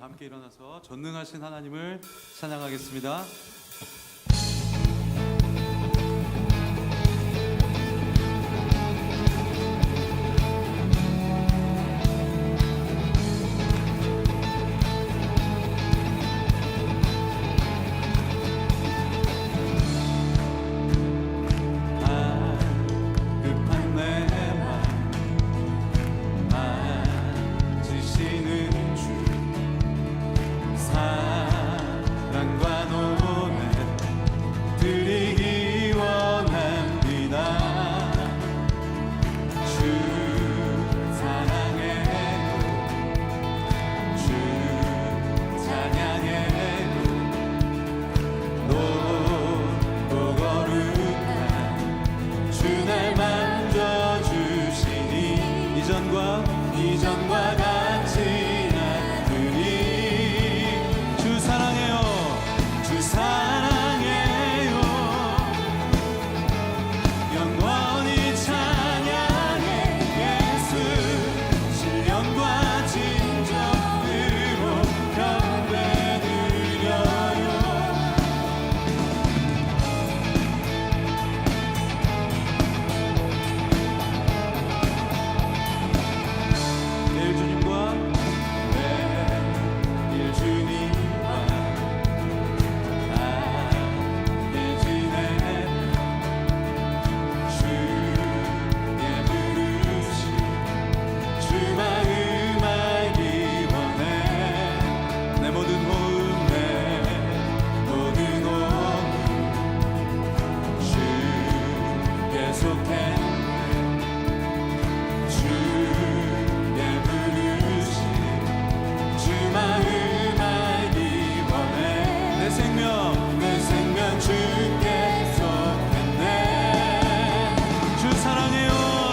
함께 일어나서 전능하신 하나님을 찬양하겠습니다. 이전과 같이 나으리 주 사랑해요 주 사랑해요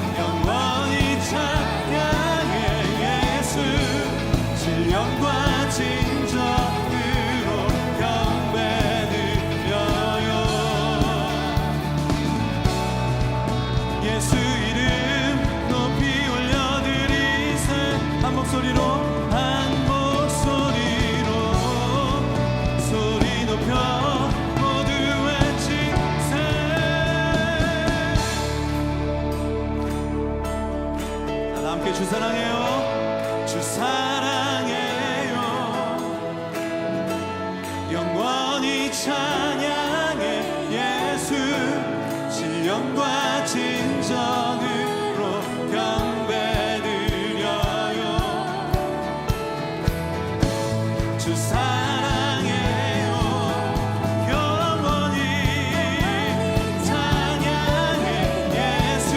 영원히 찬양해 예수 신령과 진정으로 경배 드려요 예수 이름 높이 올려드리세 한 목소리로 소리 높여 모두 외치세 다 함께 주 사랑해요 주 사랑해요 영원히 찬양해 예수 신령과 진정으로 경배드려요 주 사랑해요 영원히 찬양해 예수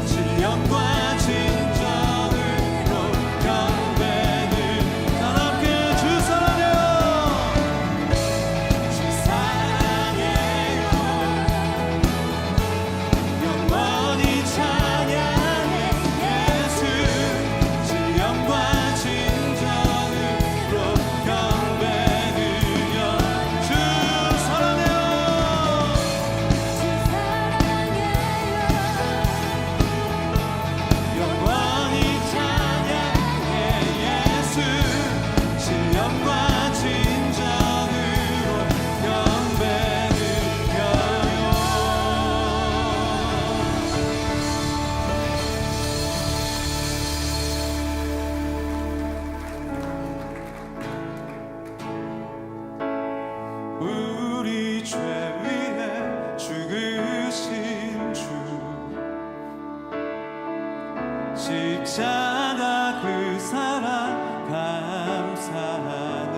신령과 진정으로 경배드려요 다 함께 주 사랑해요 주 사랑해요 영원히 찬양해 예수 신령과 진정으로 경배드려 주 사랑해요 영원히 찬양해 예수 신령과 진정으로 경배드려요 우리 죄 위해 죽으신 주 십자가 그 사랑 감사하네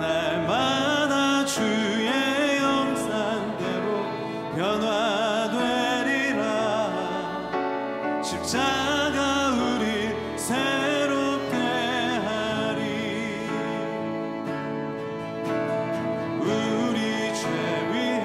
날마다 주의 형상대로 변화되리라 십자가 우리 새롭게 하리 우리 죄 위해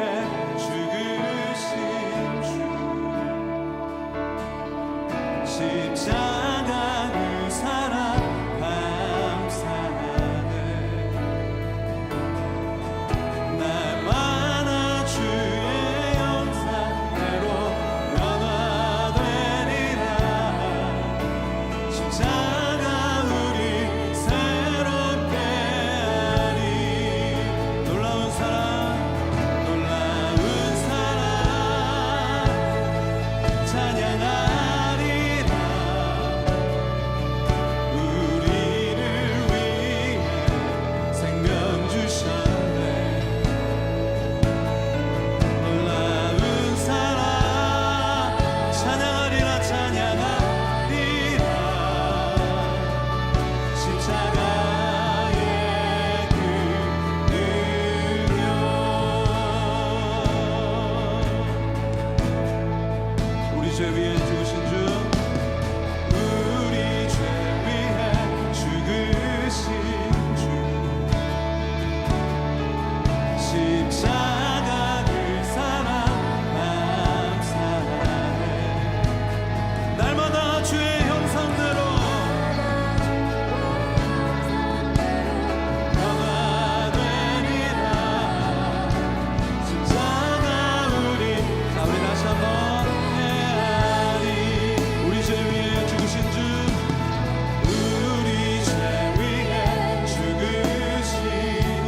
죄 위에 죽으신 주, 우리 죄 위에 죽으신 주, 십자가 그 사랑 감사해. 날마다 주의 형상대로 변화되리라. 십자가 우리, 자 우리 다시 한번 헤아리. 우리 죄 위에 죽으신 주, 우리 죄 위에 죽으신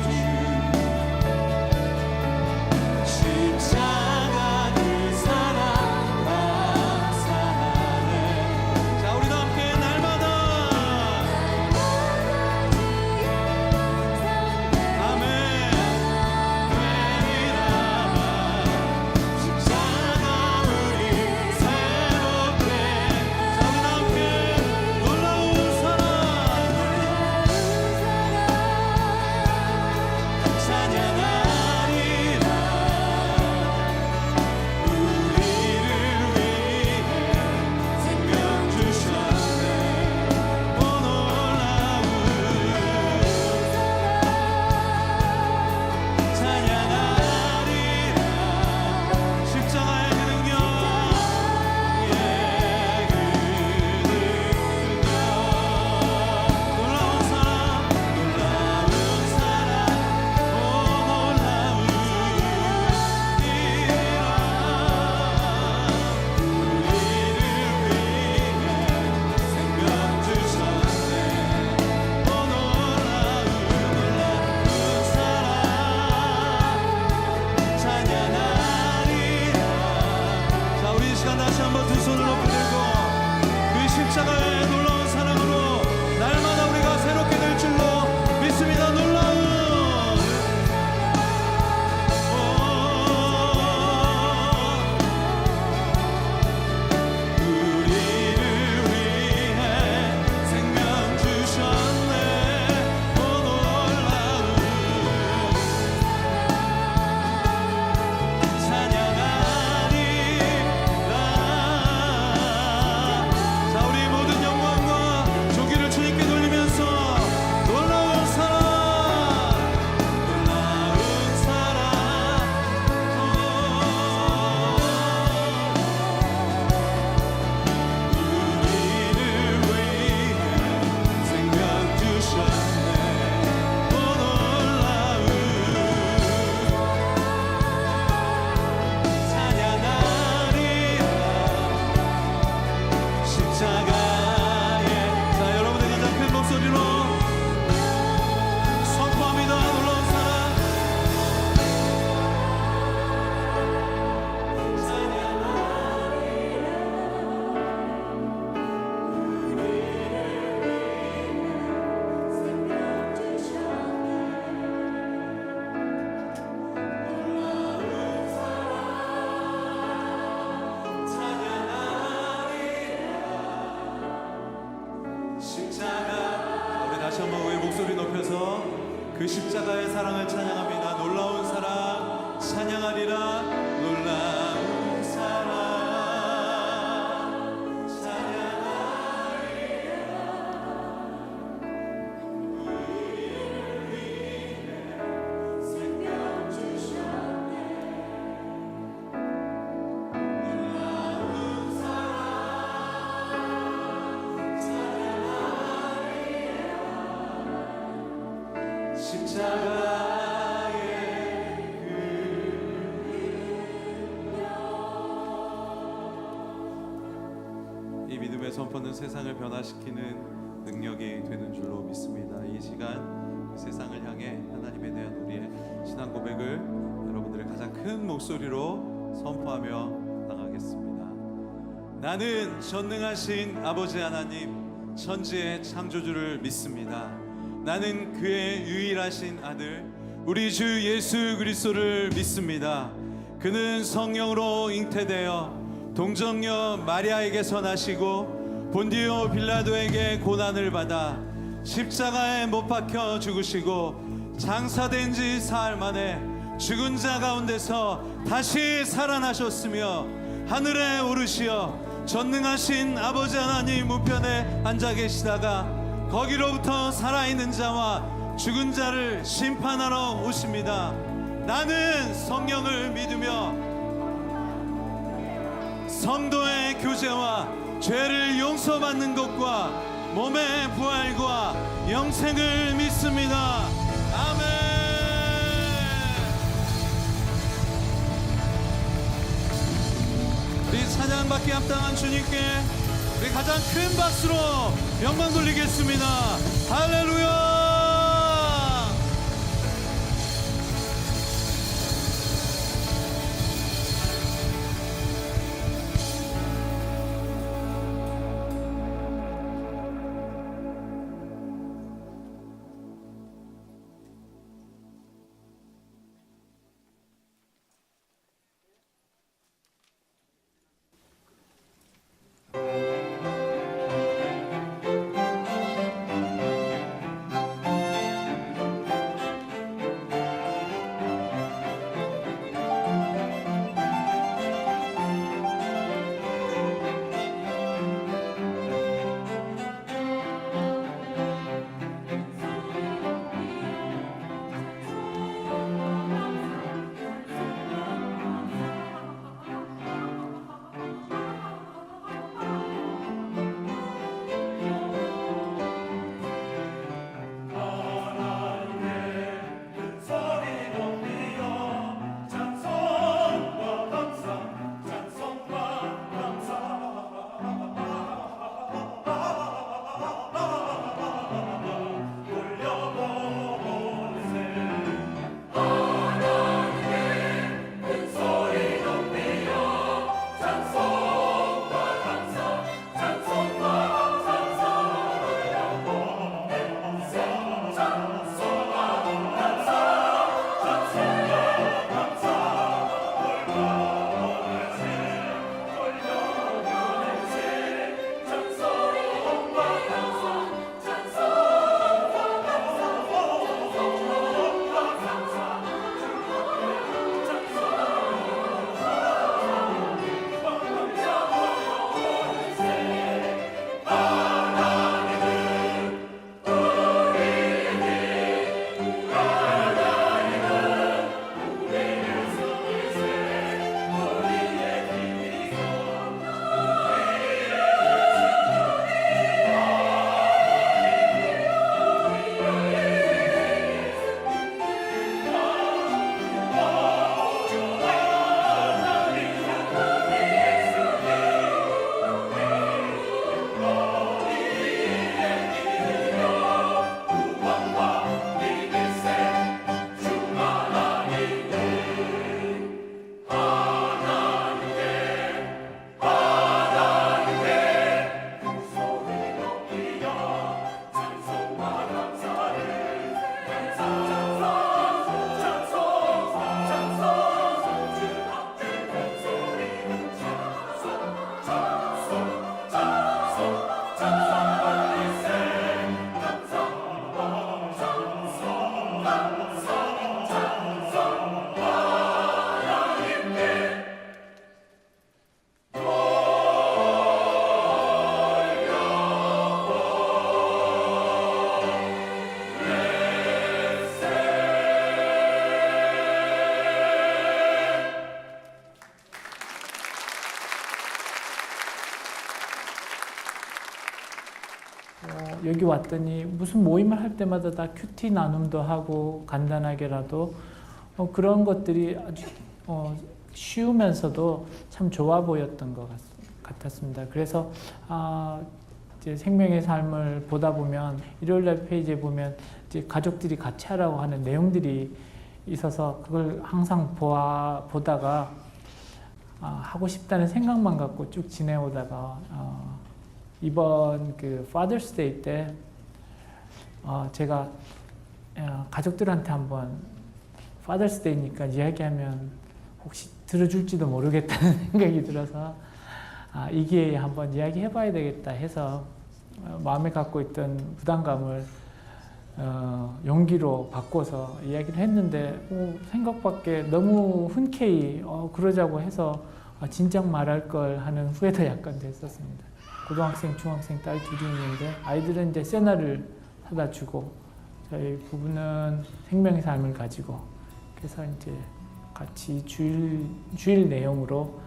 주, 십자가 그 사랑 감사하네. 자 우리도 함께 날마다 아멘 되리라. 십자가 우리 새롭게. 자 우리도 함께 놀라운 사랑 찬양하리라. 우리를 위해 생명 주셨네. 오 놀라운 찬양하리라. 십자가의 그 능력, 예, 그 능력. 놀라운 사랑, 놀라운 사랑, 오 놀라운 이라. 우리를 위해 생명 주셨네. 오 놀라운 사랑 찬양하리라. 자 우리 이 시간 다시 한번 두 손을 높이 들고 그 십자가의 놀라운 사랑으로 날마다 우리가 새롭게 될 줄로 믿습니다. 놀라운 우리를 위해 생명 주셨네. 오 놀라운 찬양하리라. 자 우리 모든 영광과 존귀를 주님께 돌리면서 놀라운 사랑, 놀라운 사랑, 우리를 위해 생명 주셨네. 오 놀라운 찬양하리라. 십자가에. 자 여러분의 가장 큰 목소리로 선포합니다. 놀라운 사랑 십자가. 우리 다시 한번 우리 목소리 높여서 그 십자가의 사랑을 찬양합니다. 놀라운 사랑 찬양하리라. 놀라운 사랑 찬양하리라. 우리를 위해 생명 주셨네. 놀라운 사랑 찬양하리라. 십자가의 이 믿음의 선포는 세상을 변화시키는 능력이 되는 줄로 믿습니다. 이 시간 그 세상을 향해 하나님에 대한 우리의 신앙 고백을 여러분들의 가장 큰 목소리로 선포하며 나가겠습니다. 나는 전능하신 아버지 하나님, 천지의 창조주를 믿습니다. 나는 그의 유일하신 아들 우리 주 예수 그리스도를 믿습니다. 그는 성령으로 잉태되어 동정녀 마리아에게서 나시고 본디오 빌라도에게 고난을 받아 십자가에 못 박혀 죽으시고 장사된 지 사흘 만에 죽은 자 가운데서 다시 살아나셨으며 하늘에 오르시어 전능하신 아버지 하나님 우편에 앉아 계시다가 거기로부터 살아있는 자와 죽은 자를 심판하러 오십니다. 나는 성령을 믿으며 성도의 교제와 죄를 용서받는 것과 몸의 부활과 영생을 믿습니다. 아멘. 우리 찬양받기 합당한 주님께 우리 가장 큰 박수로 영광 돌리겠습니다. 할렐루야. 여기 왔더니 무슨 모임을 할 때마다 다 큐티 나눔도 하고 간단하게라도 그런 것들이 아주 쉬우면서도 참 좋아 보였던 것 같았습니다. 그래서 이제 생명의 삶을 보다 보면 일요일날 페이지에 보면 이제 가족들이 같이 하라고 하는 내용들이 있어서 그걸 항상 보다가 하고 싶다는 생각만 갖고 쭉 지내오다가 이번 그 Father's Day 때 제가 가족들한테 한번 Father's Day니까 이야기하면 혹시 들어줄지도 모르겠다는 생각이 들어서 이 기회에 한번 이야기해봐야 되겠다 해서 마음에 갖고 있던 부담감을 용기로 바꿔서 이야기를 했는데 생각밖에 너무 흔쾌히 그러자고 해서 진작 말할 걸 하는 후회도 약간 됐었습니다. 고등학생, 중학생 딸 둘이 있는데 아이들은 이제 세나를 사다 주고 저희 부부는 생명의 삶을 가지고 그래서 이제 같이 주일 내용으로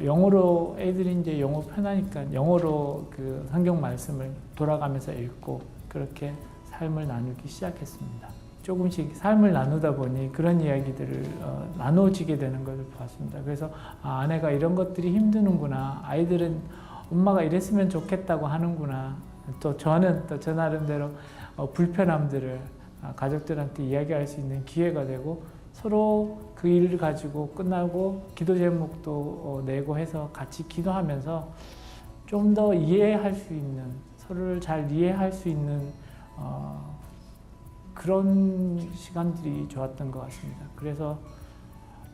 영어로 애들이 이제 영어 편하니까 영어로 그 성경 말씀을 돌아가면서 읽고 그렇게 삶을 나누기 시작했습니다. 조금씩 삶을 나누다 보니 그런 이야기들을 나눠지게 되는 것을 봤습니다. 그래서 아내가 이런 것들이 힘드는구나. 아이들은 엄마가 이랬으면 좋겠다고 하는구나. 또 저는 또 저 나름대로 불편함들을 가족들한테 이야기할 수 있는 기회가 되고 서로 그 일을 가지고 끝나고 기도 제목도 내고 해서 같이 기도하면서 좀 더 이해할 수 있는 서로를 잘 이해할 수 있는 그런 시간들이 좋았던 것 같습니다. 그래서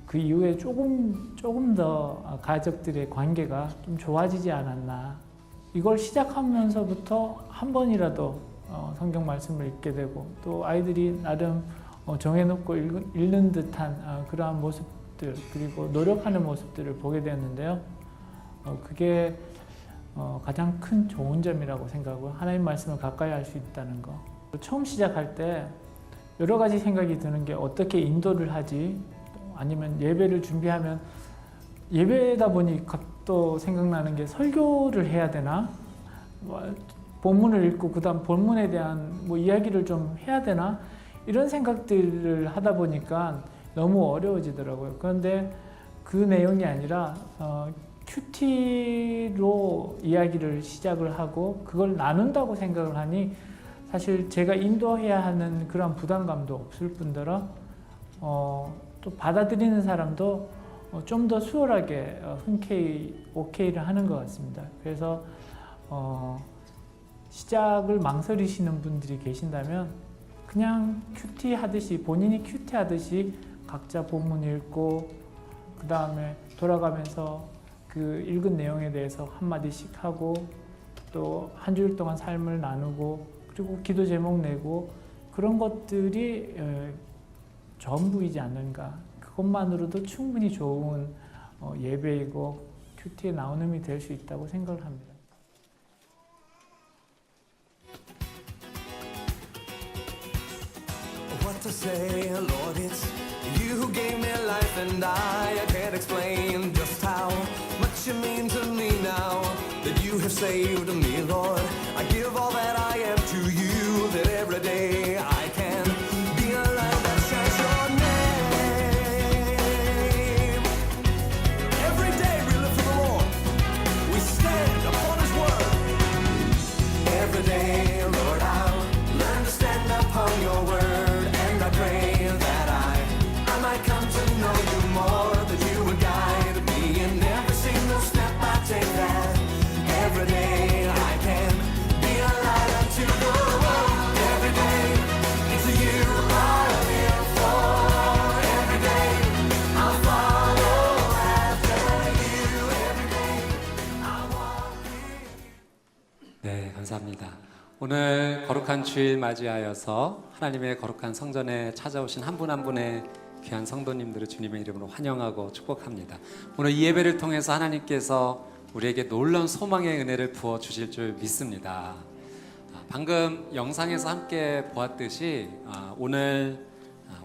그 이후에 조금 더 가족들의 관계가 좀 좋아지지 않았나. 이걸 시작하면서부터 한 번이라도 성경 말씀을 읽게 되고 또 아이들이 나름 정해놓고 읽는 듯한 그러한 모습들 그리고 노력하는 모습들을 보게 되었는데요. 그게 가장 큰 좋은 점이라고 생각하고 하나님 말씀을 가까이 할 수 있다는 거. 처음 시작할 때 여러 가지 생각이 드는 게 어떻게 인도를 하지 아니면 예배를 준비하면 예배다 보니 또 생각나는 게 설교를 해야 되나 본문을 읽고 그 다음 본문에 대한 이야기를 좀 해야 되나 이런 생각들을 하다 보니까 너무 어려워지더라고요. 그런데 그 내용이 아니라 큐티로 이야기를 시작을 하고 그걸 나눈다고 생각을 하니 사실 제가 인도해야 하는 그런 부담감도 없을 뿐더러 또 받아들이는 사람도 좀 더 수월하게 흔쾌히 오케이를 하는 것 같습니다. 그래서 시작을 망설이시는 분들이 계신다면 그냥 큐티 하듯이 본인이 큐티 하듯이 각자 본문 읽고 그 다음에 돌아가면서 그 읽은 내용에 대해서 한마디씩 하고 또 한 주일 동안 삶을 나누고 그리고 기도 제목 내고 그런 것들이 전부이지 않는가. 그것만으로도 충분히 좋은 예배이고 큐티의 나눔이 될 수 있다고 생각을 합니다. What to say, Lord, it's you who gave me life and I can't explain just how much you mean to me now that you have saved me, Lord. I give all that I am to you, that every day I can be a light that shines your name. Every day we live for the Lord, we stand upon His word. Every day, Lord, I'll learn to stand upon your word, and I pray that I might come to know you more, that you would guide me in every single step I take, that every day I can be a light unto the world. Every day, it's you I live for. Every day, I'll follow after you. Every day, I walk with you. 네, 감사합니다. 오늘 거룩한 주일 맞이하여서 하나님의 거룩한 성전에 찾아오신 한 분 한 분의 귀한 성도님들을 주님의 이름으로 환영하고 축복합니다. 오늘 이 예배를 통해서 하나님께서 우리에게 놀라운 소망의 은혜를 부어 주실 줄 믿습니다. 방금 영상에서 함께 보았듯이 오늘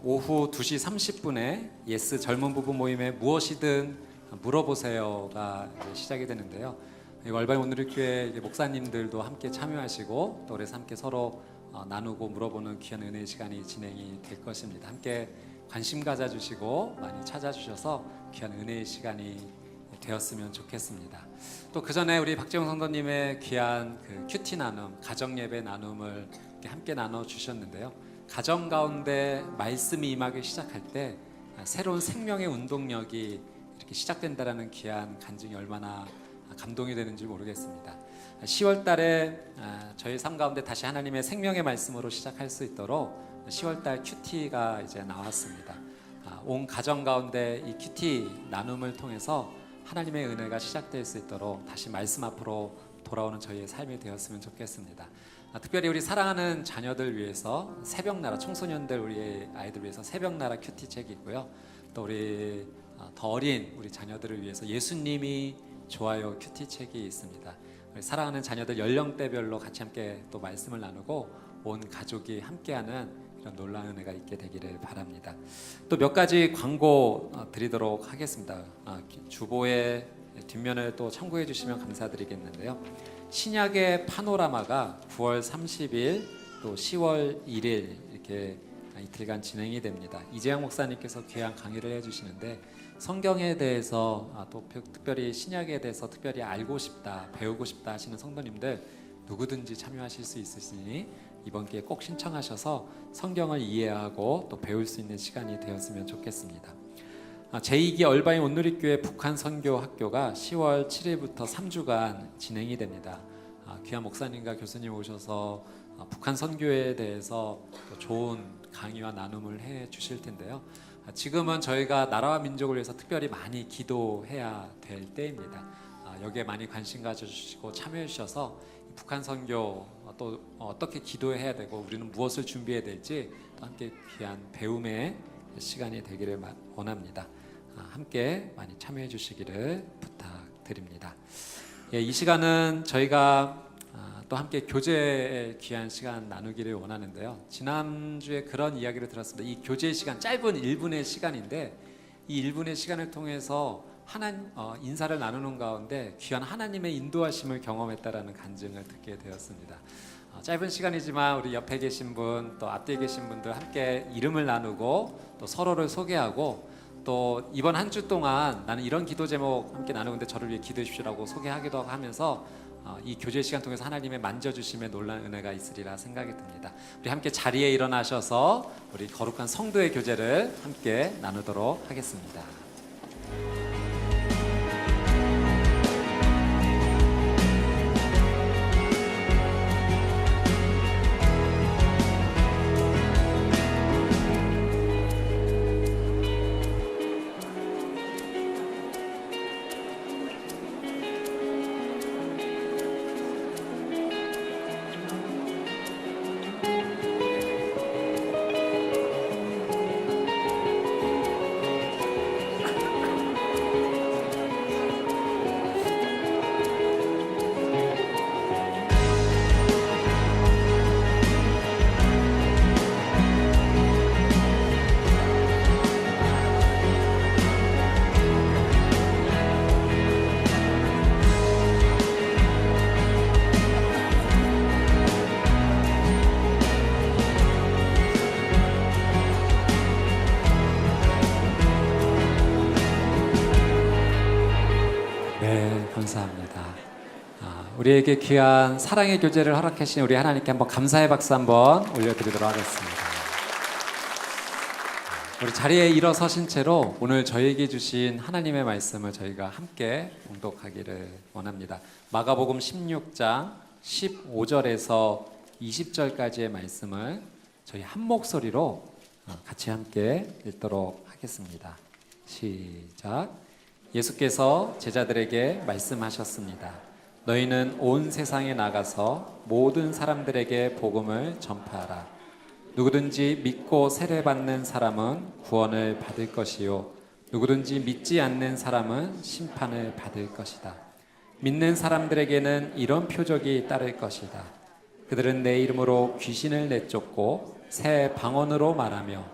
오후 2시 30분에 예스 젊은 부부 모임에 무엇이든 물어보세요가 시작이 되는데요. 월발 오늘교회 목사님들도 함께 참여하시고 또 그래서 함께 서로 나누고 물어보는 귀한 은혜의 시간이 진행이 될 것입니다. 함께 관심 가져주시고 많이 찾아주셔서 귀한 은혜의 시간이 되었으면 좋겠습니다. 또 그 전에 우리 박재용 성도님의 귀한 그 큐티 나눔, 가정 예배 나눔을 함께 나눠 주셨는데요. 가정 가운데 말씀이 임하기 시작할 때 새로운 생명의 운동력이 이렇게 시작된다라는 귀한 간증이 얼마나 감동이 되는지 모르겠습니다. 10월 달에 저희 삶 가운데 다시 하나님의 생명의 말씀으로 시작할 수 있도록 10월 달 큐티가 이제 나왔습니다. 온 가정 가운데 이 큐티 나눔을 통해서 하나님의 은혜가 시작될 수 있도록 다시 말씀 앞으로 돌아오는 저희의 삶이 되었으면 좋겠습니다. 특별히 우리 사랑하는 자녀들 위해서 새벽나라 청소년들 우리 아이들 위해서 새벽나라 큐티 책이 있고요. 또 우리 더 어린 우리 자녀들을 위해서 예수님이 좋아요 큐티 책이 있습니다. 우리 사랑하는 자녀들 연령대별로 같이 함께 또 말씀을 나누고 온 가족이 함께하는 이런 놀라운 은혜가 있게 되기를 바랍니다. 또 몇 가지 광고 드리도록 하겠습니다. 주보의 뒷면을 또 참고해 주시면 감사드리겠는데요. 신약의 파노라마가 9월 30일 또 10월 1일 이렇게 이틀간 진행이 됩니다. 이재영 목사님께서 귀한 강의를 해주시는데 성경에 대해서 또 특별히 신약에 대해서 특별히 알고 싶다, 배우고 싶다 하시는 성도님들 누구든지 참여하실 수 있으시니 이번 기회에 꼭 신청하셔서 성경을 이해하고 또 배울 수 있는 시간이 되었으면 좋겠습니다. 제2기 얼바인 온누리교회 북한 선교 학교가 10월 7일부터 3주간 진행이 됩니다. 귀한 목사님과 교수님 오셔서 북한 선교에 대해서 좋은 강의와 나눔을 해 주실 텐데요. 지금은 저희가 나라와 민족을 위해서 특별히 많이 기도해야 될 때입니다. 여기에 많이 관심 가져주시고 참여해 주셔서 북한 선교 또 어떻게 기도해야 되고 우리는 무엇을 준비해야 될지 또 함께 귀한 배움의 시간이 되기를 원합니다. 함께 많이 참여해 주시기를 부탁드립니다. 이 시간은 저희가 또 함께 교제의 귀한 시간 나누기를 원하는데요. 지난주에 그런 이야기를 들었습니다. 이 교제의 시간 짧은 1분의 시간인데 이 1분의 시간을 통해서 인사를 나누는 가운데 귀한 하나님의 인도하심을 경험했다라는 간증을 듣게 되었습니다. 짧은 시간이지만 우리 옆에 계신 분 또 앞뒤에 계신 분들 함께 이름을 나누고 또 서로를 소개하고 또 이번 한 주 동안 나는 이런 기도 제목 함께 나누는데 저를 위해 기도해 주시라고 소개하기도 하면서 이 교제 시간 통해서 하나님의 만져주심의 놀라운 은혜가 있으리라 생각이 듭니다. 우리 함께 자리에 일어나셔서 우리 거룩한 성도의 교제를 함께 나누도록 하겠습니다. 감사합니다. 우리에게 귀한 사랑의 교제를 허락하신 우리 하나님께 한번 감사의 박수 한번 올려드리도록 하겠습니다. 우리 자리에 일어서신 채로 오늘 저에게 주신 하나님의 말씀을 저희가 함께 봉독하기를 원합니다. 마가복음 16장 15절에서 20절까지의 말씀을 저희 한 목소리로 같이 함께 읽도록 하겠습니다. 시작. 예수께서 제자들에게 말씀하셨습니다. 너희는 온 세상에 나가서 모든 사람들에게 복음을 전파하라. 누구든지 믿고 세례받는 사람은 구원을 받을 것이요 누구든지 믿지 않는 사람은 심판을 받을 것이다. 믿는 사람들에게는 이런 표적이 따를 것이다. 그들은 내 이름으로 귀신을 내쫓고 새 방언으로 말하며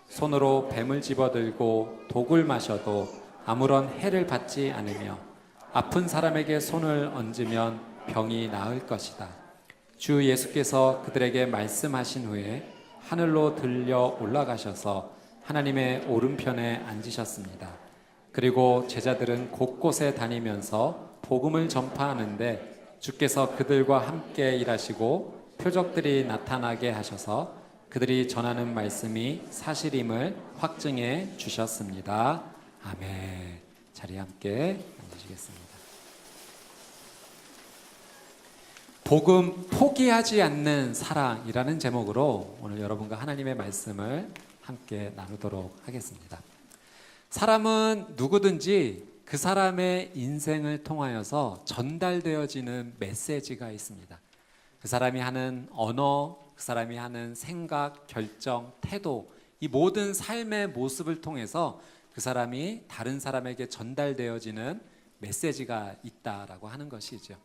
손으로 뱀을 집어들고 독을 마셔도 아무런 해를 받지 않으며 아픈 사람에게 손을 얹으면 병이 나을 것이다. 주 예수께서 그들에게 말씀하신 후에 하늘로 들려 올라가셔서 하나님의 오른편에 앉으셨습니다. 그리고 제자들은 곳곳에 다니면서 복음을 전파하는데 주께서 그들과 함께 일하시고 표적들이 나타나게 하셔서 그들이 전하는 말씀이 사실임을 확증해 주셨습니다. 아멘. 자리에 함께 앉으시겠습니다. 복음 포기하지 않는 사랑이라는 제목으로 오늘 여러분과 하나님의 말씀을 함께 나누도록 하겠습니다. 사람은 누구든지 그 사람의 인생을 통하여서 전달되어지는 메시지가 있습니다. 그 사람이 하는 언어, 그 사람이 하는 생각, 결정, 태도, 이 모든 삶의 모습을 통해서 그 사람이 다른 사람에게 전달되어지는 메시지가 있다라고 하는 것이죠.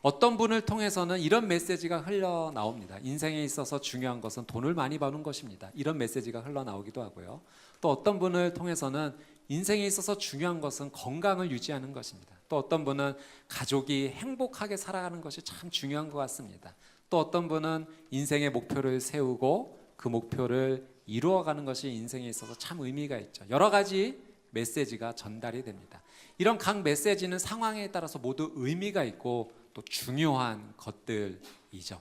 어떤 분을 통해서는 이런 메시지가 흘러나옵니다. 인생에 있어서 중요한 것은 돈을 많이 버는 것입니다. 이런 메시지가 흘러나오기도 하고요. 또 어떤 분을 통해서는 인생에 있어서 중요한 것은 건강을 유지하는 것입니다. 또 어떤 분은 가족이 행복하게 살아가는 것이 참 중요한 것 같습니다. 또 어떤 분은 인생의 목표를 세우고 그 목표를 이루어가는 것이 인생에 있어서 참 의미가 있죠. 여러 가지 메시지가 전달이 됩니다. 이런 각 메시지는 상황에 따라서 모두 의미가 있고 또 중요한 것들이죠.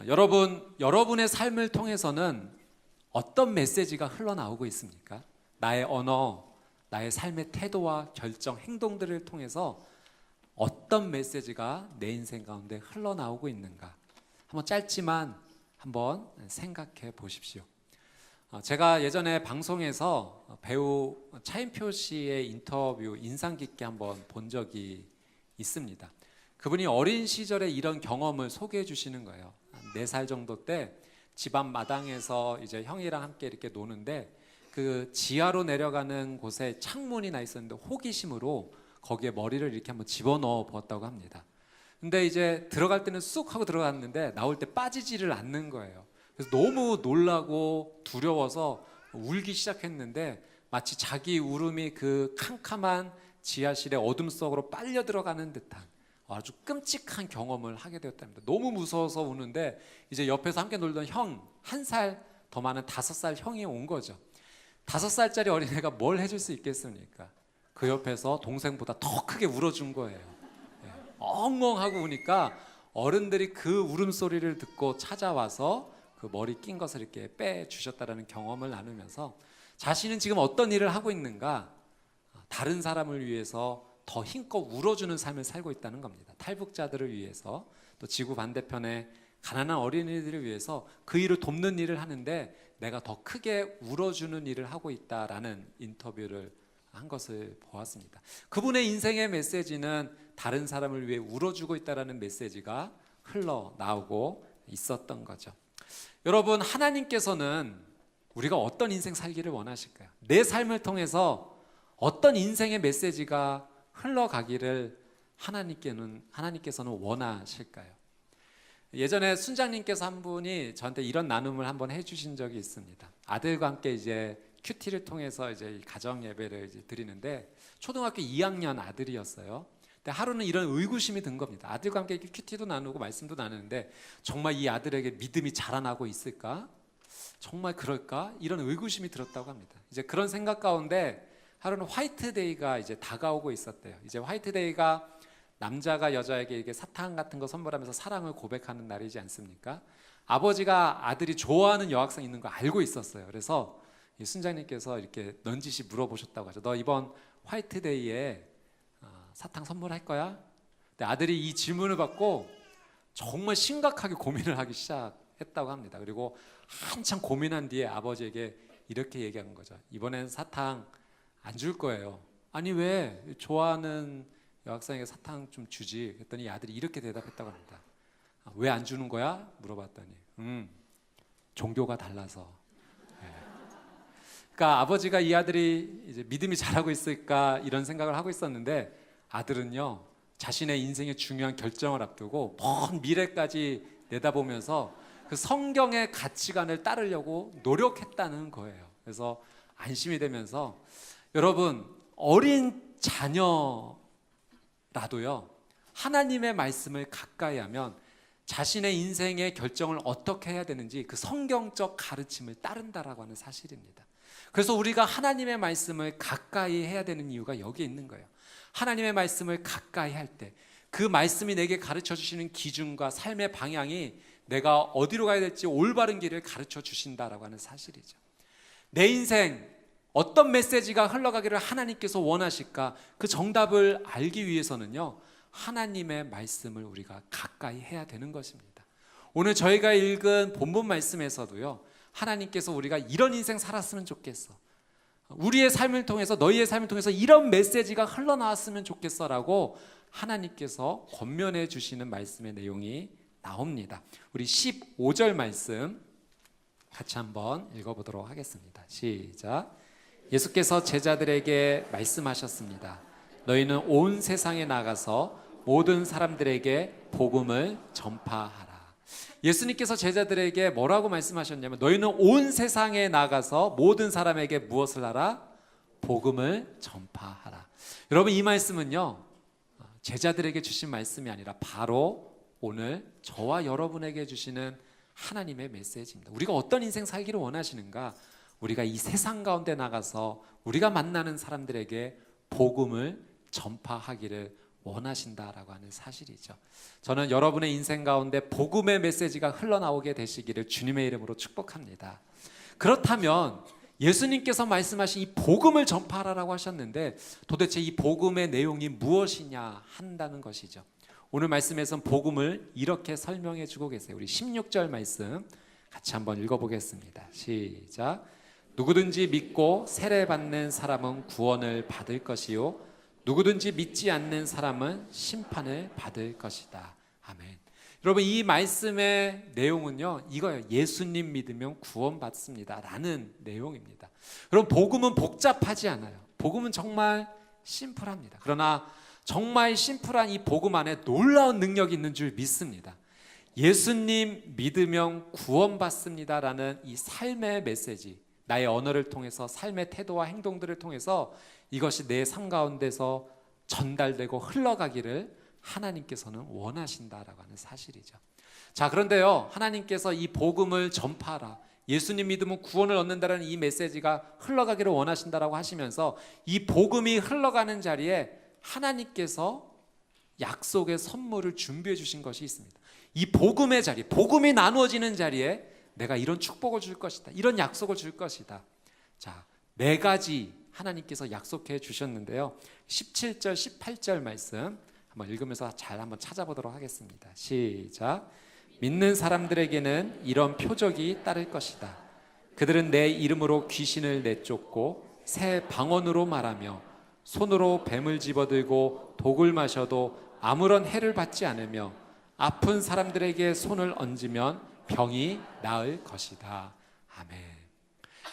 여러분의 삶을 통해서는 어떤 메시지가 흘러나오고 있습니까? 나의 언어, 나의 삶의 태도와 결정, 행동들을 통해서 어떤 메시지가 내 인생 가운데 흘러나오고 있는가? 한번 짧지만 한번 생각해 보십시오. 제가 예전에 방송에서 배우 차인표 씨의 인터뷰 인상 깊게 한번 본 적이 있습니다. 그분이 어린 시절에 이런 경험을 소개해 주시는 거예요. 4살 정도 때 집안 마당에서 이제 형이랑 함께 이렇게 노는데 그 지하로 내려가는 곳에 창문이 나 있었는데 호기심으로 거기에 머리를 이렇게 한번 집어넣어 보았다고 합니다. 근데 이제 들어갈 때는 쑥 하고 들어갔는데 나올 때 빠지지를 않는 거예요. 그래서 너무 놀라고 두려워서 울기 시작했는데 마치 자기 울음이 그 캄캄한 지하실의 어둠 속으로 빨려 들어가는 듯한 아주 끔찍한 경험을 하게 되었답니다. 너무 무서워서 우는데 이제 옆에서 함께 놀던 형, 1살 더 많은 5살 형이 온 거죠. 5살짜리 어린애가 뭘 해줄 수 있겠습니까? 그 옆에서 동생보다 더 크게 울어준 거예요. 엉엉하고 우니까 어른들이 그 울음소리를 듣고 찾아와서 그 머리 낀 것을 이렇게 빼주셨다라는 경험을 나누면서 자신은 지금 어떤 일을 하고 있는가, 다른 사람을 위해서 더 힘껏 울어주는 삶을 살고 있다는 겁니다. 탈북자들을 위해서, 또 지구 반대편에 가난한 어린이들을 위해서 그 일을 돕는 일을 하는데 내가 더 크게 울어주는 일을 하고 있다라는 인터뷰를 한 것을 보았습니다. 그분의 인생의 메시지는 다른 사람을 위해 울어주고 있다라는 메시지가 흘러나오고 있었던 거죠. 여러분, 하나님께서는 우리가 어떤 인생 살기를 원하실까요? 내 삶을 통해서 어떤 인생의 메시지가 흘러가기를 하나님께서는 원하실까요? 예전에 순장님께서 한 분이 저한테 이런 나눔을 한번 해주신 적이 있습니다. 아들과 함께 이제 큐티를 통해서 이제 가정 예배를 이제 드리는데 초등학교 2학년 아들이었어요. 근데 하루는 이런 의구심이 든 겁니다. 아들과 함께 큐티도 나누고 말씀도 나누는데 정말 이 아들에게 믿음이 자라나고 있을까? 정말 그럴까? 이런 의구심이 들었다고 합니다. 이제 그런 생각 가운데 하루는 화이트데이가 이제 다가오고 있었대요. 이제 화이트데이가 남자가 여자에게 이렇게 사탕 같은 거 선물하면서 사랑을 고백하는 날이지 않습니까? 아버지가 아들이 좋아하는 여학생 있는 거 알고 있었어요. 그래서 이 순장님께서 이렇게 넌지시 물어보셨다고 하죠. 너 이번 화이트데이에 사탕 선물할 거야? 근데 아들이 이 질문을 받고 정말 심각하게 고민을 하기 시작했다고 합니다. 그리고 한참 고민한 뒤에 아버지에게 이렇게 얘기한 거죠. 이번엔 사탕 안 줄 거예요. 아니 왜? 좋아하는 여학생에게 사탕 좀 주지. 했더니 이 아들이 이렇게 대답했다고 합니다. 왜 안 주는 거야? 물어봤더니 종교가 달라서. 네. 그러니까 아버지가 이 아들이 이제 믿음이 자라고 있을까 이런 생각을 하고 있었는데 아들은요 자신의 인생의 중요한 결정을 앞두고 먼 미래까지 내다보면서 그 성경의 가치관을 따르려고 노력했다는 거예요. 그래서 안심이 되면서 여러분, 어린 자녀라도요 하나님의 말씀을 가까이 하면 자신의 인생의 결정을 어떻게 해야 되는지 그 성경적 가르침을 따른다라고 하는 사실입니다. 그래서 우리가 하나님의 말씀을 가까이 해야 되는 이유가 여기에 있는 거예요. 하나님의 말씀을 가까이 할 때 그 말씀이 내게 가르쳐 주시는 기준과 삶의 방향이 내가 어디로 가야 될지 올바른 길을 가르쳐 주신다라고 하는 사실이죠. 내 인생 어떤 메시지가 흘러가기를 하나님께서 원하실까? 그 정답을 알기 위해서는요 하나님의 말씀을 우리가 가까이 해야 되는 것입니다. 오늘 저희가 읽은 본문 말씀에서도요 하나님께서 우리가 이런 인생 살았으면 좋겠어, 우리의 삶을 통해서 너희의 삶을 통해서 이런 메시지가 흘러나왔으면 좋겠어라고 하나님께서 권면해 주시는 말씀의 내용이 나옵니다. 우리 15절 말씀 같이 한번 읽어보도록 하겠습니다. 시작. 예수께서 제자들에게 말씀하셨습니다. 너희는 온 세상에 나가서 모든 사람들에게 복음을 전파하라. 예수님께서 제자들에게 뭐라고 말씀하셨냐면 너희는 온 세상에 나가서 모든 사람에게 무엇을 하라? 복음을 전파하라. 여러분, 이 말씀은요, 제자들에게 주신 말씀이 아니라 바로 오늘 저와 여러분에게 주시는 하나님의 메시지입니다. 우리가 어떤 인생 살기를 원하시는가? 우리가 이 세상 가운데 나가서 우리가 만나는 사람들에게 복음을 전파하기를 원하신다라고 하는 사실이죠. 저는 여러분의 인생 가운데 복음의 메시지가 흘러나오게 되시기를 주님의 이름으로 축복합니다. 그렇다면 예수님께서 말씀하신 이 복음을 전파하라고 하셨는데 도대체 이 복음의 내용이 무엇이냐 한다는 것이죠. 오늘 말씀에서는 복음을 이렇게 설명해 주고 계세요. 우리 16절 말씀 같이 한번 읽어보겠습니다. 시작. 누구든지 믿고 세례받는 사람은 구원을 받을 것이요 누구든지 믿지 않는 사람은 심판을 받을 것이다. 아멘. 여러분, 이 말씀의 내용은요, 이거예요. 예수님 믿으면 구원받습니다 라는 내용입니다. 여러분, 복음은 복잡하지 않아요. 복음은 정말 심플합니다. 그러나 정말 심플한 이 복음 안에 놀라운 능력이 있는 줄 믿습니다. 예수님 믿으면 구원받습니다 라는 이 삶의 메시지, 나의 언어를 통해서 삶의 태도와 행동들을 통해서 이것이 내 삶 가운데서 전달되고 흘러가기를 하나님께서는 원하신다라고 하는 사실이죠. 자, 그런데요, 하나님께서 이 복음을 전파하라, 예수님 믿으면 구원을 얻는다라는 이 메시지가 흘러가기를 원하신다라고 하시면서 이 복음이 흘러가는 자리에 하나님께서 약속의 선물을 준비해 주신 것이 있습니다. 이 복음의 자리, 복음이 나누어지는 자리에 내가 이런 축복을 줄 것이다, 이런 약속을 줄 것이다. 자, 4가지 하나님께서 약속해 주셨는데요, 17절 18절 말씀 한번 읽으면서 잘 한번 찾아보도록 하겠습니다. 시작. 믿는 사람들에게는 이런 표적이 따를 것이다. 그들은 내 이름으로 귀신을 내쫓고 새 방언으로 말하며 손으로 뱀을 집어들고 독을 마셔도 아무런 해를 받지 않으며 아픈 사람들에게 손을 얹으면 병이 나을 것이다. 아멘.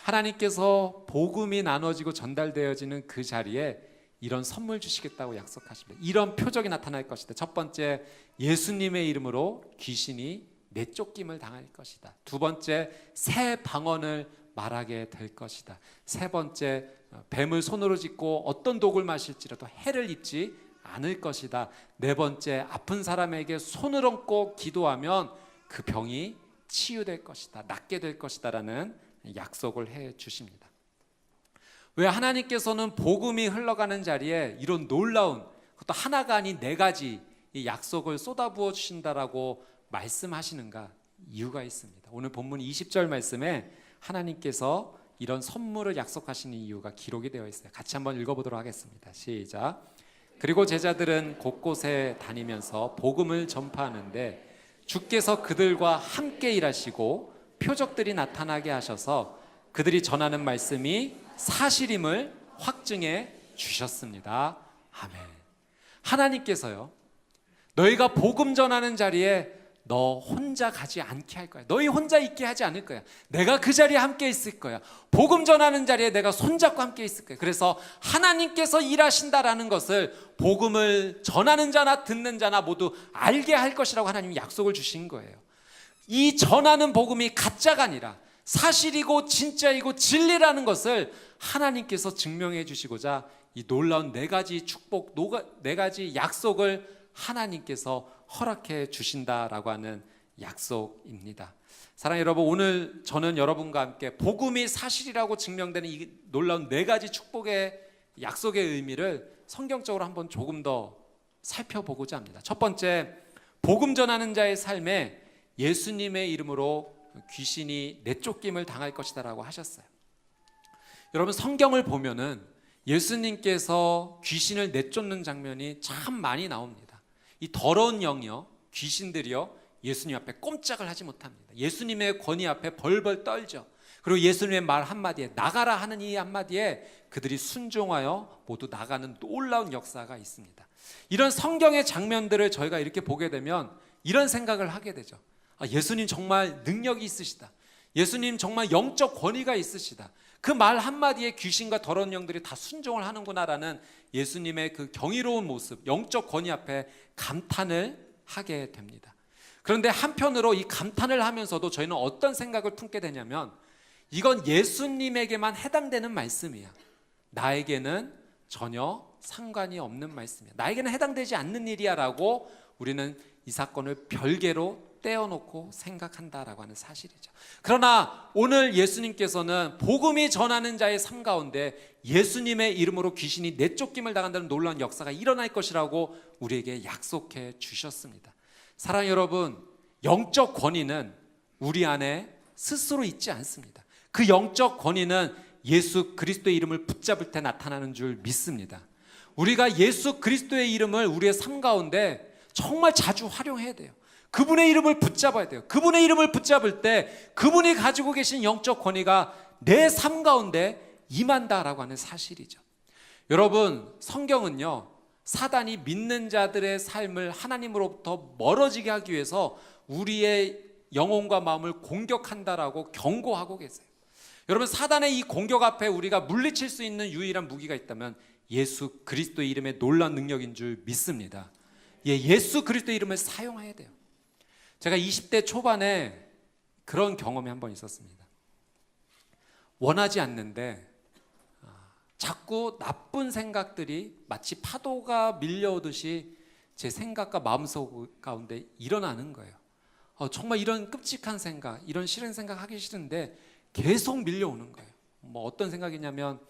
하나님께서 복음이 나눠지고 전달되어지는 그 자리에 이런 선물 주시겠다고 약속하십니다. 이런 표적이 나타날 것이다. 첫 번째, 예수님의 이름으로 귀신이 내쫓김을 당할 것이다. 두 번째, 새 방언을 말하게 될 것이다. 세 번째, 뱀을 손으로 짚고 어떤 독을 마실지라도 해를 입지 않을 것이다. 네 번째, 아픈 사람에게 손을 얹고 기도하면 그 병이 치유될 것이다, 낫게 될 것이다 라는 약속을 해 주십니다. 왜 하나님께서는 복음이 흘러가는 자리에 이런 놀라운, 그것도 하나가 아닌 4가지 이 약속을 쏟아부어 주신다라고 말씀하시는가? 이유가 있습니다. 오늘 본문 20절 말씀에 하나님께서 이런 선물을 약속하시는 이유가 기록이 되어 있어요. 같이 한번 읽어보도록 하겠습니다. 시작. 그리고 제자들은 곳곳에 다니면서 복음을 전파하는데 주께서 그들과 함께 일하시고 표적들이 나타나게 하셔서 그들이 전하는 말씀이 사실임을 확증해 주셨습니다. 아멘. 하나님께서요, 너희가 복음 전하는 자리에 너 혼자 가지 않게 할 거야. 너희 혼자 있게 하지 않을 거야. 내가 그 자리에 함께 있을 거야. 복음 전하는 자리에 내가 손잡고 함께 있을 거야. 그래서 하나님께서 일하신다라는 것을 복음을 전하는 자나 듣는 자나 모두 알게 할 것이라고 하나님이 약속을 주신 거예요. 이 전하는 복음이 가짜가 아니라 사실이고 진짜이고 진리라는 것을 하나님께서 증명해 주시고자 이 놀라운 4가지 축복, 4가지 약속을 하나님께서 허락해 주신다라고 하는 약속입니다. 사랑하는 여러분, 오늘 저는 여러분과 함께 복음이 사실이라고 증명되는 이 놀라운 4가지 축복의 약속의 의미를 성경적으로 한번 조금 더 살펴보고자 합니다. 첫 번째, 복음 전하는 자의 삶에 예수님의 이름으로 귀신이 내쫓김을 당할 것이다라고 하셨어요. 여러분, 성경을 보면은 예수님께서 귀신을 내쫓는 장면이 참 많이 나옵니다. 이 더러운 영이요, 귀신들이요, 예수님 앞에 꼼짝을 하지 못합니다. 예수님의 권위 앞에 벌벌 떨죠. 그리고 예수님의 말 한마디에, 나가라 하는 이 한마디에 그들이 순종하여 모두 나가는 놀라운 역사가 있습니다. 이런 성경의 장면들을 저희가 이렇게 보게 되면 이런 생각을 하게 되죠. 아, 예수님 정말 능력이 있으시다. 예수님 정말 영적 권위가 있으시다. 그 말 한마디에 귀신과 더러운 영들이 다 순종을 하는구나라는 예수님의 그 경이로운 모습, 영적 권위 앞에 감탄을 하게 됩니다. 그런데 한편으로 이 감탄을 하면서도 저희는 어떤 생각을 품게 되냐면, 이건 예수님에게만 해당되는 말씀이야. 나에게는 전혀 상관이 없는 말씀이야. 나에게는 해당되지 않는 일이야 라고 우리는 이 사건을 별개로 떼어놓고 생각한다라고 하는 사실이죠. 그러나 오늘 예수님께서는 복음이 전하는 자의 삶 가운데 예수님의 이름으로 귀신이 내쫓김을 당한다는 놀라운 역사가 일어날 것이라고 우리에게 약속해 주셨습니다. 사랑하는 여러분, 영적 권위는 우리 안에 스스로 있지 않습니다. 그 영적 권위는 예수 그리스도의 이름을 붙잡을 때 나타나는 줄 믿습니다. 우리가 예수 그리스도의 이름을 우리의 삶 가운데 정말 자주 활용해야 돼요. 그분의 이름을 붙잡아야 돼요. 그분의 이름을 붙잡을 때 그분이 가지고 계신 영적 권위가 내 삶 가운데 임한다라고 하는 사실이죠. 여러분, 성경은요, 사단이 믿는 자들의 삶을 하나님으로부터 멀어지게 하기 위해서 우리의 영혼과 마음을 공격한다라고 경고하고 계세요. 여러분, 사단의 이 공격 앞에 우리가 물리칠 수 있는 유일한 무기가 있다면 예수 그리스도의 이름의 놀라운 능력인 줄 믿습니다. 예수 그리스도의 이름을 사용해야 돼요. 제가 20대 초반에 그런 경험이 한 번 있었습니다. 원하지 않는데 자꾸 나쁜 생각들이 마치 파도가 밀려오듯이 제 생각과 마음속 가운데 일어나는 거예요. 정말 이런 끔찍한 생각, 이런 싫은 생각 하기 싫은데 계속 밀려오는 거예요. 뭐 어떤 생각이냐면,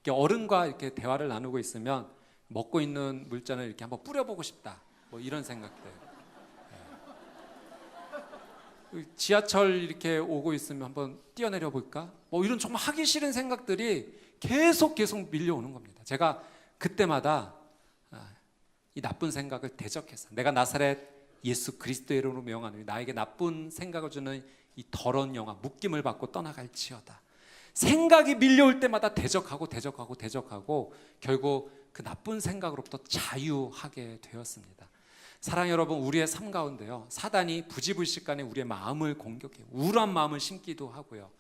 이렇게 어른과 이렇게 대화를 나누고 있으면 먹고 있는 물잔을 이렇게 한번 뿌려보고 싶다, 뭐 이런 생각들. 지하철 이렇게 오고 있으면 한번 뛰어내려 볼까? 뭐 이런 정말 하기 싫은 생각들이 계속 밀려오는 겁니다. 제가 그때마다 이 나쁜 생각을 대적해서, 내가 나사렛 예수 그리스도의 이름으로 명하노니 나에게 나쁜 생각을 주는 이 더러운 영아 묶임을 받고 떠나갈지어다. 생각이 밀려올 때마다 대적하고 결국 그 나쁜 생각으로부터 자유하게 되었습니다. 사랑하는 여러분, 우리의 삶 가운데요, 사단이 부지불식간에 우리의 마음을 공격해요. 우울한 마음을 심기도 하고요,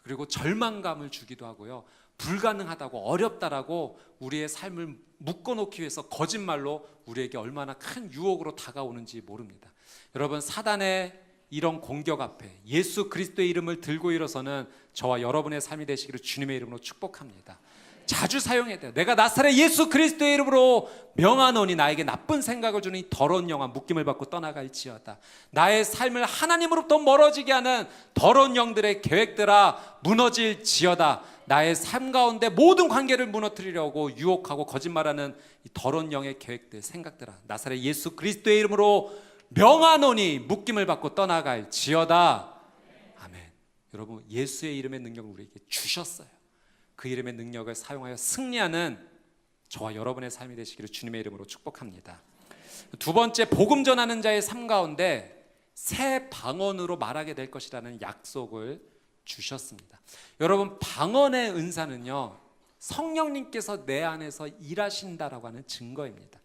그리고 절망감을 주기도 하고요, 불가능하다고, 어렵다라고 우리의 삶을 묶어놓기 위해서 거짓말로 우리에게 얼마나 큰 유혹으로 다가오는지 모릅니다. 여러분, 사단의 이런 공격 앞에 예수 그리스도의 이름을 들고 일어서는 저와 여러분의 삶이 되시기를 주님의 이름으로 축복합니다. 자주 사용해야 돼요. 내가 나사렛 예수 그리스도의 이름으로 명하노니 나에게 나쁜 생각을 주는 이 더러운 영아 묶임을 받고 떠나갈지어다. 나의 삶을 하나님으로부터 멀어지게 하는 더러운 영들의 계획들아 무너질지어다. 나의 삶 가운데 모든 관계를 무너뜨리려고 유혹하고 거짓말하는 이 더러운 영의 계획들, 생각들아, 나사렛 예수 그리스도의 이름으로 명하노니 묶임을 받고 떠나갈지어다. 아멘. 여러분, 예수의 이름의 능력을 우리에게 주셨어요. 그 이름의 능력을 사용하여 승리하는 저와 여러분의 삶이 되시기를 주님의 이름으로 축복합니다. 두 번째, 복음 전하는 자의 삶 가운데 새 방언으로 말하게 될 것이라는 약속을 주셨습니다. 여러분, 방언의 은사는요, 성령님께서 내 안에서 일하신다라고 하는 증거입니다.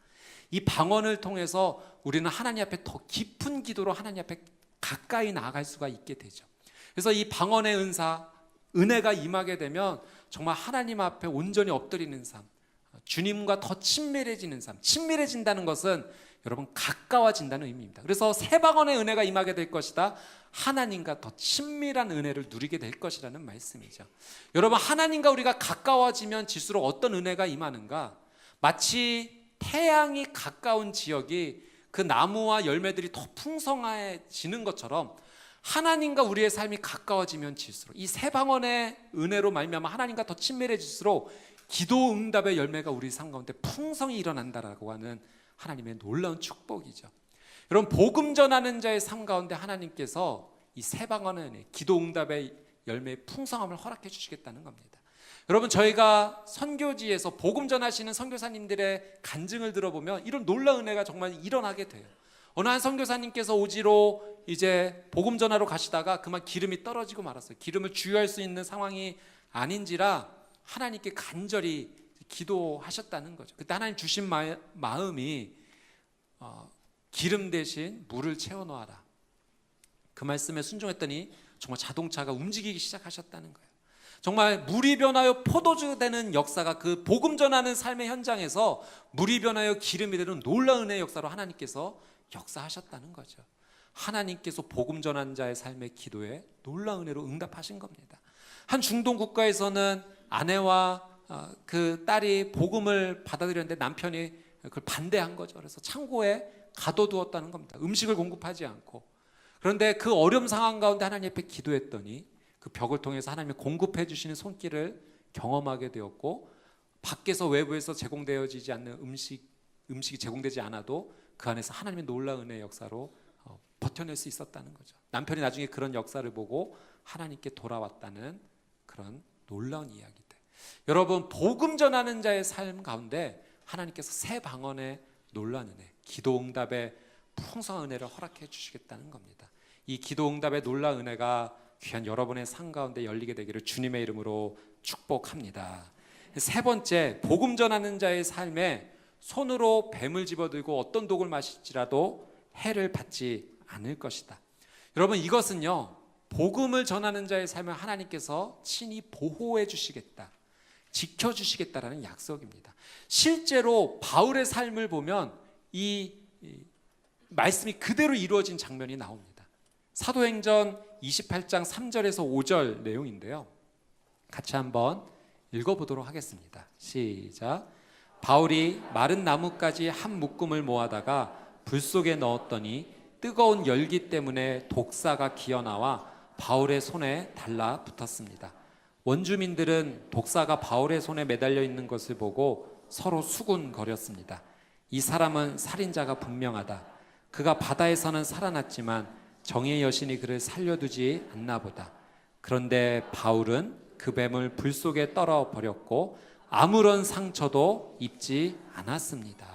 이 방언을 통해서 우리는 하나님 앞에 더 깊은 기도로 하나님 앞에 가까이 나아갈 수가 있게 되죠. 그래서 이 방언의 은사, 은혜가 임하게 되면 정말 하나님 앞에 온전히 엎드리는 삶, 주님과 더 친밀해지는 삶. 친밀해진다는 것은 여러분 가까워진다는 의미입니다. 그래서 새 방언의 은혜가 임하게 될 것이다. 하나님과 더 친밀한 은혜를 누리게 될 것이라는 말씀이죠. 여러분, 하나님과 우리가 가까워지면 질수록 어떤 은혜가 임하는가? 마치 태양이 가까운 지역이 그 나무와 열매들이 더 풍성해지는 것처럼 하나님과 우리의 삶이 가까워지면 질수록 이 새 방언의 은혜로 말미암아 하나님과 더 친밀해질수록 기도 응답의 열매가 우리 삶 가운데 풍성히 일어난다라고 하는 하나님의 놀라운 축복이죠. 여러분, 복음 전하는 자의 삶 가운데 하나님께서 이 새 방언의 은혜, 기도 응답의 열매의 풍성함을 허락해 주시겠다는 겁니다. 여러분, 저희가 선교지에서 복음 전하시는 선교사님들의 간증을 들어보면 이런 놀라운 은혜가 정말 일어나게 돼요. 어느 한 선교사님께서 오지로 이제 복음 전하러 가시다가 그만 기름이 떨어지고 말았어요. 기름을 주유할 수 있는 상황이 아닌지라 하나님께 간절히 기도하셨다는 거죠. 그때 하나님 주신 마음이 기름 대신 물을 채워놓아라. 그 말씀에 순종했더니 정말 자동차가 움직이기 시작하셨다는 거예요. 정말 물이 변하여 포도주 되는 역사가 그 복음 전하는 삶의 현장에서 물이 변하여 기름이 되는 놀라운 은혜의 역사로 하나님께서 역사하셨다는 거죠. 하나님께서 복음 전하는 자의 삶의 기도에 놀라운 은혜로 응답하신 겁니다. 한 중동 국가에서는 아내와 그 딸이 복음을 받아들였는데 남편이 그걸 반대한 거죠. 그래서 창고에 가둬두었다는 겁니다. 음식을 공급하지 않고. 그런데 그 어려운 상황 가운데 하나님 앞에 기도했더니 그 벽을 통해서 하나님이 공급해 주시는 손길을 경험하게 되었고, 밖에서 외부에서 제공되어지지 않는 음식이 제공되지 않아도 그 안에서 하나님의 놀라운 은혜의 역사로 버텨낼 수 있었다는 거죠. 남편이 나중에 그런 역사를 보고 하나님께 돌아왔다는 그런 놀라운 이야기들. 여러분, 복음 전하는 자의 삶 가운데 하나님께서 새 방언의 놀라운 은혜, 기도 응답의 풍성한 은혜를 허락해 주시겠다는 겁니다. 이 기도 응답의 놀라운 은혜가 귀한 여러분의 삶 가운데 열리게 되기를 주님의 이름으로 축복합니다. 세 번째, 복음 전하는 자의 삶에 손으로 뱀을 집어들고 어떤 독을 마실지라도 해를 받지 않을 것이다. 여러분, 이것은요, 복음을 전하는 자의 삶을 하나님께서 친히 보호해 주시겠다, 지켜주시겠다라는 약속입니다. 실제로 바울의 삶을 보면 이 말씀이 그대로 이루어진 장면이 나옵니다. 사도행전 28장 3절에서 5절 내용인데요, 같이 한번 읽어보도록 하겠습니다. 시작. 바울이 마른 나뭇가지 한 묶음을 모아다가 불 속에 넣었더니 뜨거운 열기 때문에 독사가 기어나와 바울의 손에 달라붙었습니다. 원주민들은 독사가 바울의 손에 매달려 있는 것을 보고 서로 수군거렸습니다. 이 사람은 살인자가 분명하다. 그가 바다에서는 살아났지만 정의의 여신이 그를 살려두지 않나 보다. 그런데 바울은 그 뱀을 불 속에 떨어 버렸고 아무런 상처도 입지 않았습니다.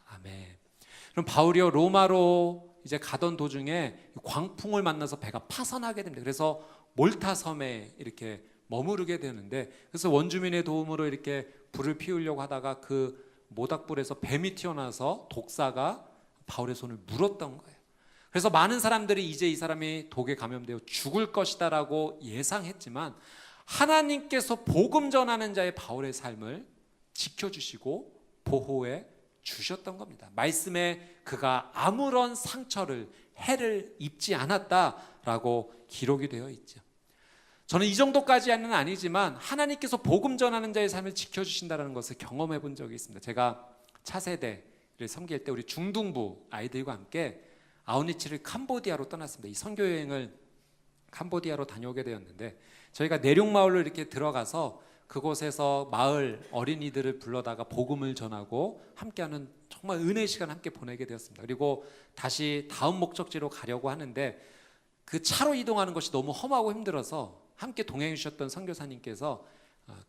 아멘. 그럼 바울이요, 로마로 이제 가던 도중에 광풍을 만나서 배가 파선하게 됩니다. 그래서 몰타 섬에 이렇게 머무르게 되는데, 그래서 원주민의 도움으로 이렇게 불을 피우려고 하다가 그 모닥불에서 뱀이 튀어나와서 독사가 바울의 손을 물었던 거예요. 그래서 많은 사람들이 이제 이 사람이 독에 감염되어 죽을 것이다라고 예상했지만 하나님께서 복음 전하는 자의 바울의 삶을 지켜주시고 보호해 주셨던 겁니다. 말씀에 그가 아무런 상처를, 해를 입지 않았다라고 기록이 되어 있죠. 저는 이 정도까지는 아니지만 하나님께서 복음 전하는 자의 삶을 지켜주신다는 것을 경험해 본 적이 있습니다. 제가 차세대를 섬길 때 우리 중등부 아이들과 함께 아웃리치를 캄보디아로 떠났습니다. 이 선교 여행을 캄보디아로 다녀오게 되었는데, 저희가 내륙마을로 이렇게 들어가서 그곳에서 마을 어린이들을 불러다가 복음을 전하고 함께하는 정말 은혜의 시간 함께 보내게 되었습니다. 그리고 다시 다음 목적지로 가려고 하는데 그 차로 이동하는 것이 너무 험하고 힘들어서 함께 동행해 주셨던 선교사님께서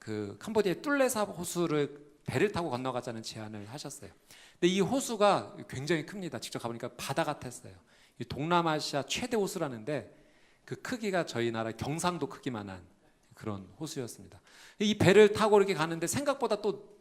그 캄보디아의 뚫레삽 호수를 배를 타고 건너가자는 제안을 하셨어요. 근데 이 호수가 굉장히 큽니다. 직접 가보니까 바다 같았어요. 이 동남아시아 최대 호수라는데 그 크기가 저희 나라 경상도 크기만한 그런 호수였습니다. 이 배를 타고 이렇게 가는데 생각보다 또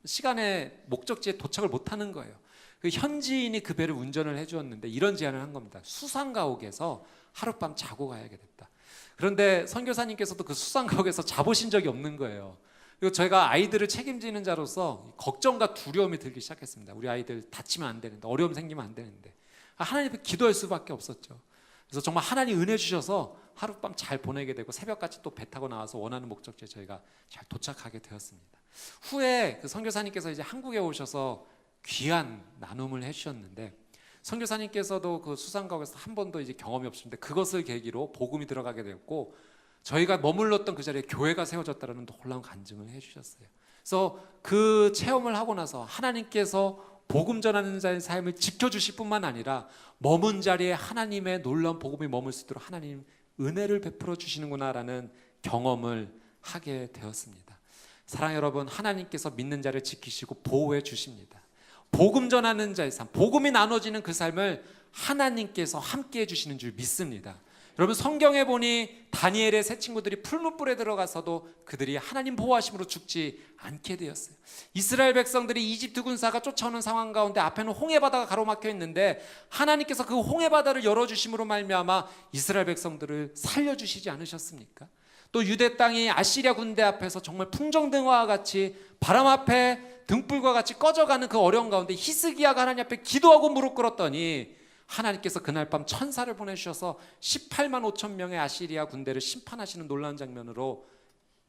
시간에 목적지에 도착을 못하는 거예요. 그 현지인이 그 배를 운전을 해주었는데 이런 제안을 한 겁니다. 수상가옥에서 하룻밤 자고 가야겠다. 그런데 선교사님께서도 그 수상가옥에서 자보신 적이 없는 거예요. 그리고 저희가 아이들을 책임지는 자로서 걱정과 두려움이 들기 시작했습니다. 우리 아이들 다치면 안 되는데, 어려움 생기면 안 되는데, 하나님 앞에 기도할 수밖에 없었죠. 그래서 정말 하나님 은혜 주셔서 하룻밤 잘 보내게 되고 새벽같이 또 배 타고 나와서 원하는 목적지에 저희가 잘 도착하게 되었습니다. 후에 그 선교사님께서 이제 한국에 오셔서 귀한 나눔을 해주셨는데, 선교사님께서도 그 수상가옥에서 한 번도 이제 경험이 없었는데 그것을 계기로 복음이 들어가게 되었고, 저희가 머물렀던 그 자리에 교회가 세워졌다는 놀라운 간증을 해주셨어요. 그래서 그 체험을 하고 나서 하나님께서 복음 전하는 자의 삶을 지켜주실 뿐만 아니라 머문 자리에 하나님의 놀라운 복음이 머물 수 있도록 하나님 은혜를 베풀어 주시는구나라는 경험을 하게 되었습니다. 사랑하는 여러분, 하나님께서 믿는 자를 지키시고 보호해 주십니다. 복음 전하는 자의 삶, 복음이 나눠지는 그 삶을 하나님께서 함께해 주시는 줄 믿습니다. 여러분, 성경에 보니 다니엘의 세 친구들이 풀무불에 들어가서도 그들이 하나님 보호하심으로 죽지 않게 되었어요. 이스라엘 백성들이 이집트 군사가 쫓아오는 상황 가운데 앞에는 홍해바다가 가로막혀 있는데 하나님께서 그 홍해바다를 열어주심으로 말미암아 이스라엘 백성들을 살려주시지 않으셨습니까? 또 유대 땅이 아시리아 군대 앞에서 정말 풍정등화와 같이 바람 앞에 등불과 같이 꺼져가는 그 어려운 가운데 히스기야가 하나님 앞에 기도하고 무릎 꿇었더니 하나님께서 그날 밤 천사를 보내주셔서 18만 5천 명의 아시리아 군대를 심판하시는 놀라운 장면으로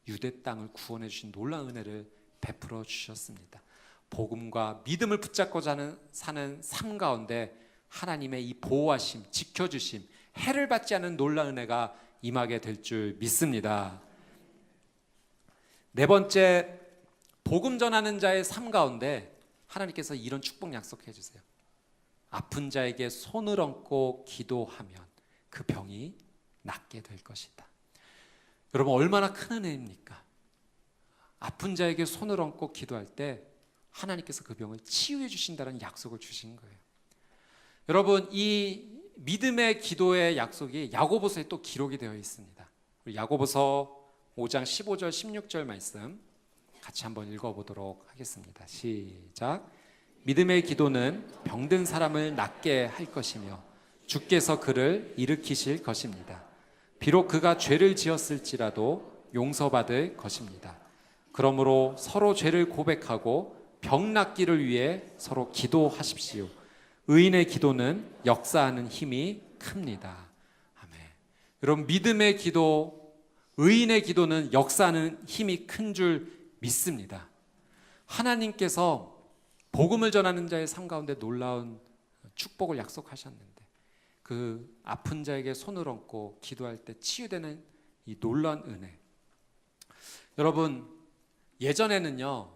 유대 땅을 구원해 주신 놀라운 은혜를 베풀어 주셨습니다. 복음과 믿음을 붙잡고 사는 삶 가운데 하나님의 이 보호하심, 지켜주심, 해를 받지 않은 놀라운 은혜가 임하게 될 줄 믿습니다. 네 번째, 복음 전하는 자의 삶 가운데 하나님께서 이런 축복 약속해 주세요. 아픈 자에게 손을 얹고 기도하면 그 병이 낫게 될 것이다. 여러분, 얼마나 큰 은혜입니까? 아픈 자에게 손을 얹고 기도할 때 하나님께서 그 병을 치유해 주신다는 약속을 주신 거예요. 여러분, 이 믿음의 기도의 약속이 야고보서에 또 기록이 되어 있습니다. 야고보서 5장 15절 16절 말씀 같이 한번 읽어보도록 하겠습니다. 시작. 믿음의 기도는 병든 사람을 낫게 할 것이며 주께서 그를 일으키실 것입니다. 비록 그가 죄를 지었을지라도 용서받을 것입니다. 그러므로 서로 죄를 고백하고 병 낫기를 위해 서로 기도하십시오. 의인의 기도는 역사하는 힘이 큽니다. 아멘. 여러분, 믿음의 기도, 의인의 기도는 역사하는 힘이 큰 줄 믿습니다. 하나님께서 복음을 전하는 자의 삶 가운데 놀라운 축복을 약속하셨는데 그 아픈 자에게 손을 얹고 기도할 때 치유되는 이 놀라운 은혜. 여러분, 예전에는요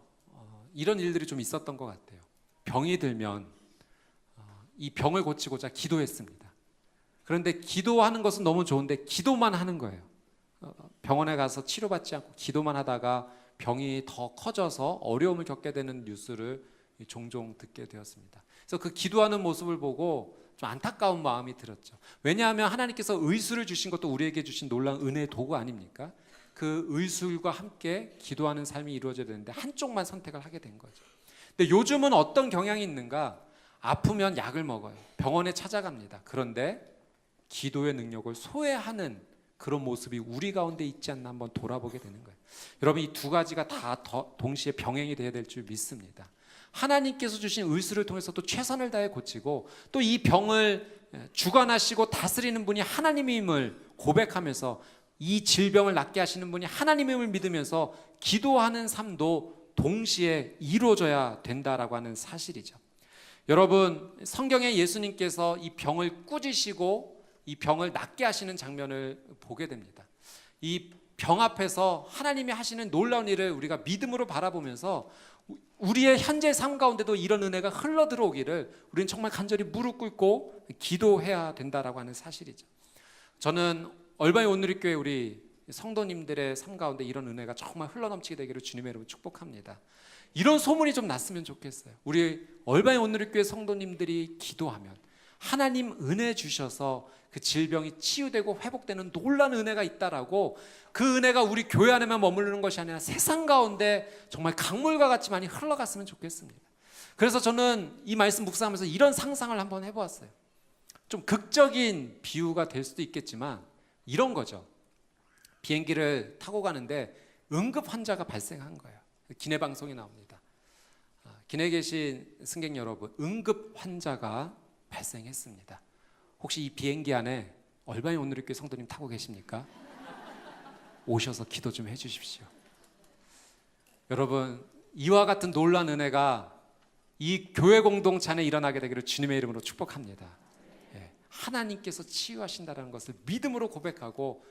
이런 일들이 좀 있었던 것 같아요. 병이 들면 이 병을 고치고자 기도했습니다. 그런데 기도하는 것은 너무 좋은데 기도만 하는 거예요. 병원에 가서 치료받지 않고 기도만 하다가 병이 더 커져서 어려움을 겪게 되는 뉴스를 종종 듣게 되었습니다. 그래서 그 기도하는 모습을 보고 좀 안타까운 마음이 들었죠. 왜냐하면 하나님께서 의술을 주신 것도 우리에게 주신 놀라운 은혜의 도구 아닙니까? 그 의술과 함께 기도하는 삶이 이루어져야 되는데 한쪽만 선택을 하게 된 거죠. 근데 요즘은 어떤 경향이 있는가? 아프면 약을 먹어요. 병원에 찾아갑니다. 그런데 기도의 능력을 소외하는 그런 모습이 우리 가운데 있지 않나 한번 돌아보게 되는 거예요. 여러분, 이 두 가지가 다 동시에 병행이 돼야 될 줄 믿습니다. 하나님께서 주신 의술을 통해서 또 최선을 다해 고치고 또 이 병을 주관하시고 다스리는 분이 하나님임을 고백하면서 이 질병을 낫게 하시는 분이 하나님임을 믿으면서 기도하는 삶도 동시에 이루어져야 된다라고 하는 사실이죠. 여러분, 성경에 예수님께서 이 병을 꾸지시고 이 병을 낫게 하시는 장면을 보게 됩니다. 이 병 앞에서 하나님이 하시는 놀라운 일을 우리가 믿음으로 바라보면서 우리의 현재 삶 가운데도 이런 은혜가 흘러 들어오기를 우리는 정말 간절히 무릎 꿇고 기도해야 된다라고 하는 사실이죠. 저는 얼바이 온누리교회 우리 성도님들의 삶 가운데 이런 은혜가 정말 흘러넘치게 되기를 주님의 이름으로 축복합니다. 이런 소문이 좀 났으면 좋겠어요. 우리 얼바이 온누리교회 성도님들이 기도하면 하나님 은혜 주셔서 그 질병이 치유되고 회복되는 놀라운 은혜가 있다라고 그 은혜가 우리 교회 안에만 머무르는 것이 아니라 세상 가운데 정말 강물과 같이 많이 흘러갔으면 좋겠습니다. 그래서 저는 이 말씀 묵상하면서 이런 상상을 한번 해보았어요. 좀 극적인 비유가 될 수도 있겠지만 이런 거죠. 비행기를 타고 가는데 응급 환자가 발생한 거예요. 기내 방송이 나옵니다. 기내에 계신 승객 여러분, 응급 환자가 발생했습니다. 혹시 이 비행기 안에 얼바이 온누리교회 성도님 타고 계십니까? 오셔서 기도 좀 해주십시오. 여러분, 이와 같은 놀라운 은혜가 이 교회 공동체 안에 일어나게 되기를 주님의 이름으로 축복합니다. 하나님께서 치유하신다는 것을 믿음으로 고백하고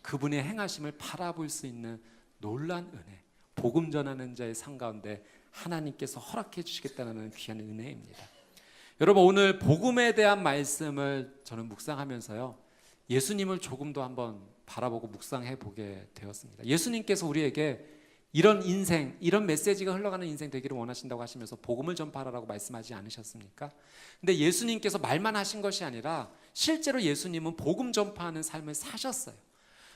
그분의 행하심을 바라볼 수 있는 놀라운 은혜, 복음 전하는 자의 삶 가운데 하나님께서 허락해 주시겠다는 귀한 은혜입니다. 여러분, 오늘 복음에 대한 말씀을 저는 묵상하면서요, 예수님을 조금 더 한번 바라보고 묵상해 보게 되었습니다. 예수님께서 우리에게 이런 인생, 이런 메시지가 흘러가는 인생 되기를 원하신다고 하시면서 복음을 전파하라고 말씀하지 않으셨습니까? 근데 예수님께서 말만 하신 것이 아니라 실제로 예수님은 복음 전파하는 삶을 사셨어요.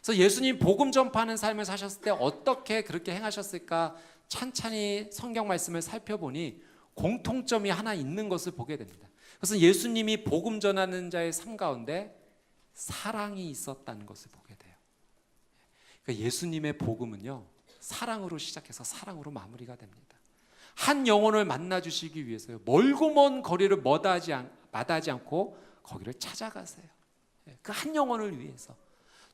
그래서 예수님 복음 전파하는 삶을 사셨을 때 어떻게 그렇게 행하셨을까 찬찬히 성경 말씀을 살펴보니 공통점이 하나 있는 것을 보게 됩니다. 그래서 예수님이 복음 전하는 자의 삶 가운데 사랑이 있었다는 것을 보게 돼요. 그러니까 예수님의 복음은요, 사랑으로 시작해서 사랑으로 마무리가 됩니다. 한 영혼을 만나 주시기 위해서요, 멀고 먼 거리를 마다하지 않고 거기를 찾아가세요. 그 한 영혼을 위해서.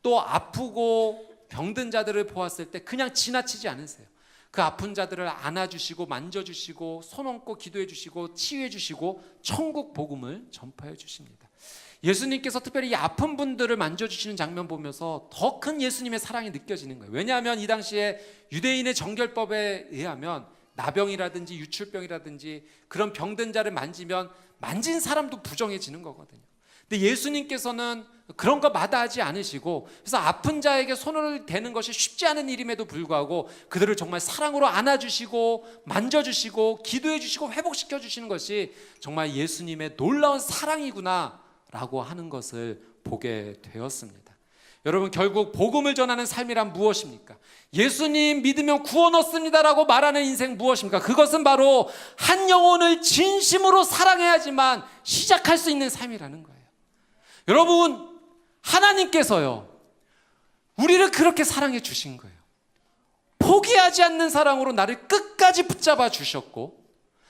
또 아프고 병든 자들을 보았을 때 그냥 지나치지 않으세요. 그 아픈 자들을 안아주시고 만져주시고 손 얹고 기도해 주시고 치유해 주시고 천국 복음을 전파해 주십니다. 예수님께서 특별히 이 아픈 분들을 만져주시는 장면 보면서 더 큰 예수님의 사랑이 느껴지는 거예요. 왜냐하면 이 당시에 유대인의 정결법에 의하면 나병이라든지 유출병이라든지 그런 병든 자를 만지면 만진 사람도 부정해지는 거거든요. 근데 예수님께서는 그런 거 마다하지 않으시고, 그래서 아픈 자에게 손을 대는 것이 쉽지 않은 일임에도 불구하고 그들을 정말 사랑으로 안아주시고 만져주시고 기도해주시고 회복시켜주시는 것이 정말 예수님의 놀라운 사랑이구나 라고 하는 것을 보게 되었습니다. 여러분, 결국 복음을 전하는 삶이란 무엇입니까? 예수님 믿으면 구원 얻습니다라고 말하는 인생 무엇입니까? 그것은 바로 한 영혼을 진심으로 사랑해야지만 시작할 수 있는 삶이라는 거예요. 여러분, 하나님께서요, 우리를 그렇게 사랑해 주신 거예요. 포기하지 않는 사랑으로 나를 끝까지 붙잡아 주셨고,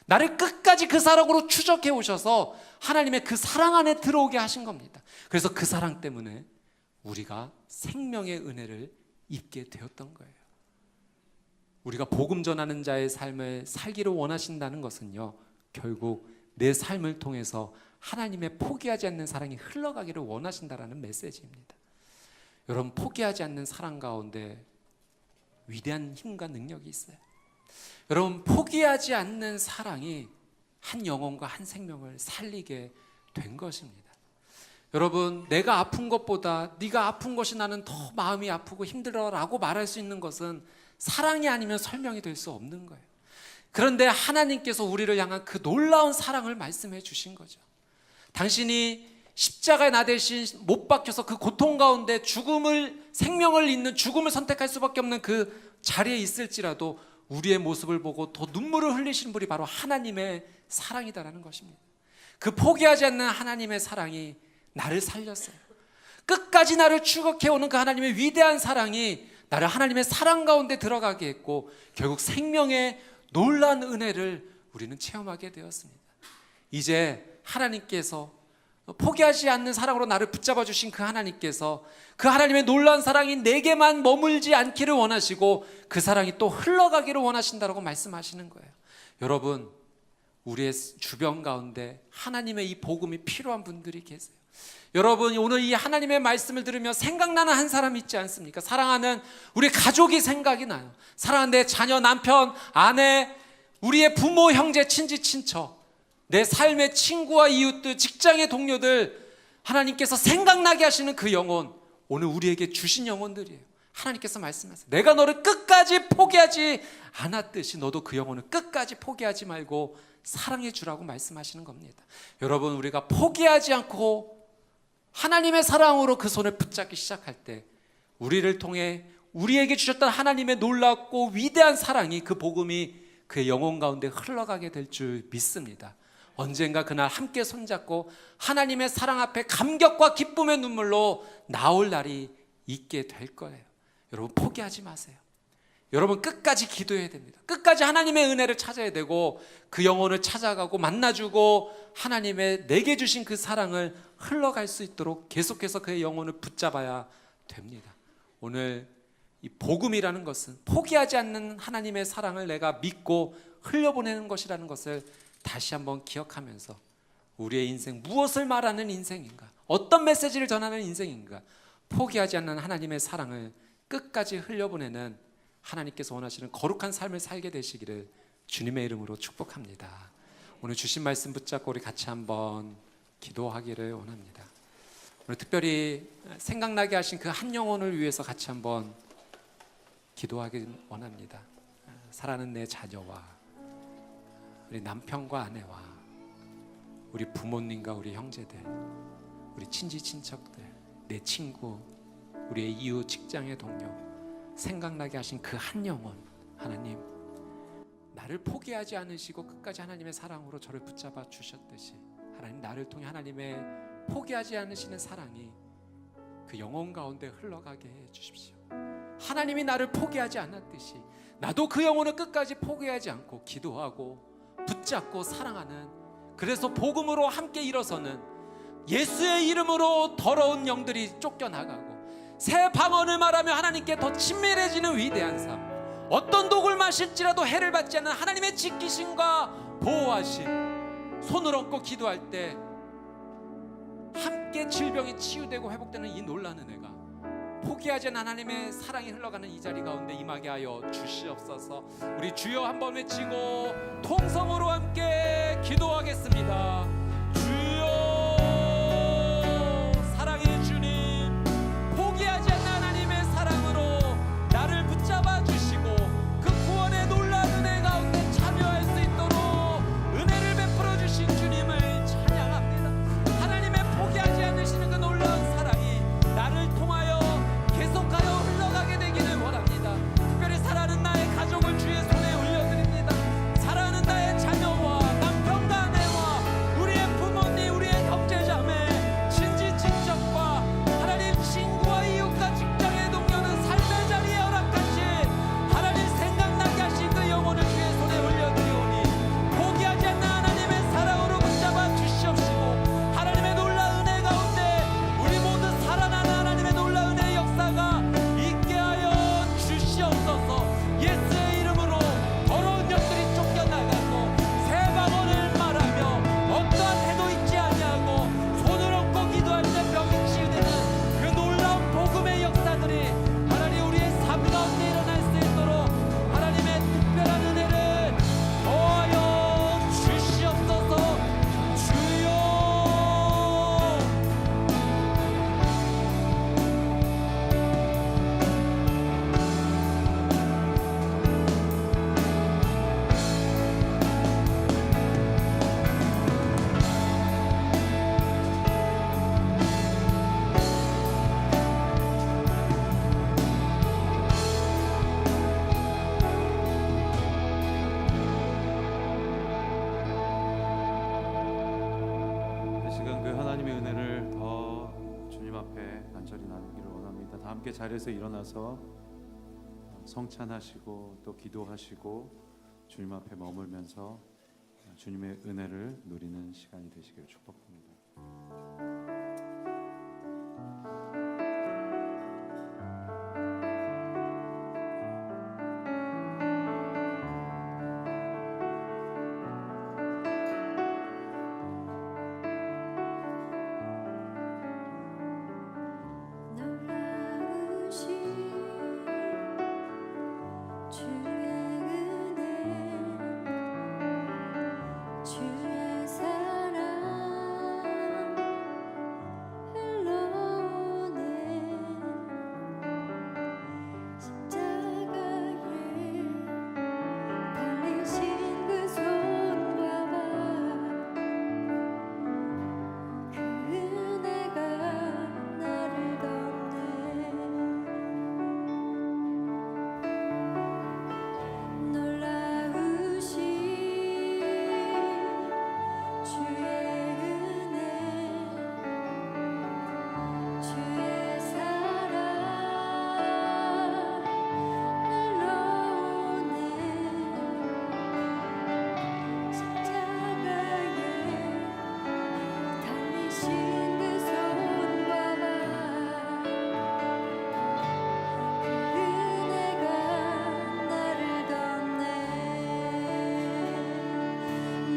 나를 끝까지 그 사랑으로 추적해 오셔서 하나님의 그 사랑 안에 들어오게 하신 겁니다. 그래서 그 사랑 때문에 우리가 생명의 은혜를 입게 되었던 거예요. 우리가 복음 전하는 자의 삶을 살기를 원하신다는 것은요, 결국 내 삶을 통해서 하나님의 포기하지 않는 사랑이 흘러가기를 원하신다라는 메시지입니다. 여러분, 포기하지 않는 사랑 가운데 위대한 힘과 능력이 있어요. 여러분, 포기하지 않는 사랑이 한 영혼과 한 생명을 살리게 된 것입니다. 여러분, 내가 아픈 것보다 네가 아픈 것이 나는 더 마음이 아프고 힘들어라고 말할 수 있는 것은 사랑이 아니면 설명이 될 수 없는 거예요. 그런데 하나님께서 우리를 향한 그 놀라운 사랑을 말씀해 주신 거죠. 당신이 십자가에 나 대신 못 박혀서 그 고통 가운데 생명을 잇는 죽음을 선택할 수밖에 없는 그 자리에 있을지라도 우리의 모습을 보고 더 눈물을 흘리시는 분이 바로 하나님의 사랑이다라는 것입니다. 그 포기하지 않는 하나님의 사랑이 나를 살렸어요. 끝까지 나를 추격해오는 그 하나님의 위대한 사랑이 나를 하나님의 사랑 가운데 들어가게 했고, 결국 생명의 놀라운 은혜를 우리는 체험하게 되었습니다. 이제 하나님께서 포기하지 않는 사랑으로 나를 붙잡아 주신 그 하나님께서 그 하나님의 놀라운 사랑이 내게만 머물지 않기를 원하시고 그 사랑이 또 흘러가기를 원하신다라고 말씀하시는 거예요. 여러분, 우리의 주변 가운데 하나님의 이 복음이 필요한 분들이 계세요. 여러분, 오늘 이 하나님의 말씀을 들으며 생각나는 한 사람 있지 않습니까? 사랑하는 우리 가족이 생각이 나요. 사랑하는 내 자녀, 남편, 아내, 우리의 부모, 형제, 친지, 친척, 내 삶의 친구와 이웃들, 직장의 동료들, 하나님께서 생각나게 하시는 그 영혼, 오늘 우리에게 주신 영혼들이에요. 하나님께서 말씀하세요. 내가 너를 끝까지 포기하지 않았듯이 너도 그 영혼을 끝까지 포기하지 말고 사랑해 주라고 말씀하시는 겁니다. 여러분, 우리가 포기하지 않고 하나님의 사랑으로 그 손을 붙잡기 시작할 때 우리를 통해 우리에게 주셨던 하나님의 놀랍고 위대한 사랑이, 그 복음이 그의 영혼 가운데 흘러가게 될 줄 믿습니다. 언젠가 그날 함께 손잡고 하나님의 사랑 앞에 감격과 기쁨의 눈물로 나올 날이 있게 될 거예요. 여러분, 포기하지 마세요. 여러분, 끝까지 기도해야 됩니다. 끝까지 하나님의 은혜를 찾아야 되고 그 영혼을 찾아가고 만나주고 하나님의 내게 주신 그 사랑을 흘러갈 수 있도록 계속해서 그의 영혼을 붙잡아야 됩니다. 오늘 이 복음이라는 것은 포기하지 않는 하나님의 사랑을 내가 믿고 흘려보내는 것이라는 것을 다시 한번 기억하면서 우리의 인생, 무엇을 말하는 인생인가, 어떤 메시지를 전하는 인생인가, 포기하지 않는 하나님의 사랑을 끝까지 흘려보내는 하나님께서 원하시는 거룩한 삶을 살게 되시기를 주님의 이름으로 축복합니다. 오늘 주신 말씀 붙잡고 우리 같이 한번 기도하기를 원합니다. 오늘 특별히 생각나게 하신 그 한 영혼을 위해서 같이 한번 기도하기 원합니다. 사랑하는 내 자녀와 우리 남편과 아내와 우리 부모님과 우리 형제들, 우리 친지 친척들, 내 친구, 우리의 이웃, 직장의 동료, 생각나게 하신 그 한 영혼, 하나님, 나를 포기하지 않으시고 끝까지 하나님의 사랑으로 저를 붙잡아 주셨듯이 하나님, 나를 통해 하나님의 포기하지 않으시는 사랑이 그 영혼 가운데 흘러가게 해 주십시오. 하나님이 나를 포기하지 않았듯이 나도 그 영혼을 끝까지 포기하지 않고 기도하고 붙잡고 사랑하는, 그래서 복음으로 함께 일어서는, 예수의 이름으로 더러운 영들이 쫓겨나가고 새 방언을 말하며 하나님께 더 친밀해지는 위대한 삶, 어떤 독을 마실지라도 해를 받지 않는 하나님의 지키심과 보호하심, 손을 얹고 기도할 때 함께 질병이 치유되고 회복되는 이 놀라운 은혜가 포기하지 않는 하나님의 사랑이 흘러가는 이 자리 가운데 임하게 하여 주시옵소서. 우리 주여 한번 외치고 통성으로 함께 기도하겠습니다. 주여, 사랑의 주님, 포기하지 않는 하나님의 사랑으로 나를 붙잡아 주시고 그 구원의 놀라운 은혜 가운데 참여할 수 있도록 은혜를 베풀어 주신 주님을 찬양합니다. 하나님의 포기하지 않으시는 그 놀라운 사랑이 나를 통하여 계속하여 흘러가게 되기를 원합니다. 특별히 사랑하는 나의 가족을 주의 손에 올려드립니다. 사랑하는 나의 자녀와 남편과 아내와 우리의 부모님, 우리의 형제자매, 친지 친척과 하나님 친구와 이웃과 직장의 동료는 삶의 자리에 허락하신 하나님 생각나게 하신 그 영혼을 주의 손에 올려드리오니 포기하지 않는 하나님의 사랑으로 붙잡아 주시옵시고 하나님의 놀라운 은혜 가운데 우리 모두 살아나는 하나님의 놀라운 은혜의 역사가 있게 하여 주시옵소서. 예수의 이름으로 더러운 영들이 쫓겨나가고 새 방언을 말하며 어떠한 해도 있지 아니하고 손을 얹고 기도할 때 병이 치유되는 그 놀라운 복음의 역사들이 하나님 우리의 삶 가운데 일어날 수 있도록 하나님의 특별한 은혜를 더하여 주시옵소서. 주여, 이 시간 그 하나님의 은혜를 더 주님 앞에 간절히 나누기를 원합니다. 다 함께 자리에서 일어나서 성찬하시고 또 기도하시고 주님 앞에 머물면서 주님의 은혜를 누리는 시간이 되시기를 축복합니다. 주의 사랑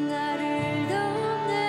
나를 돕네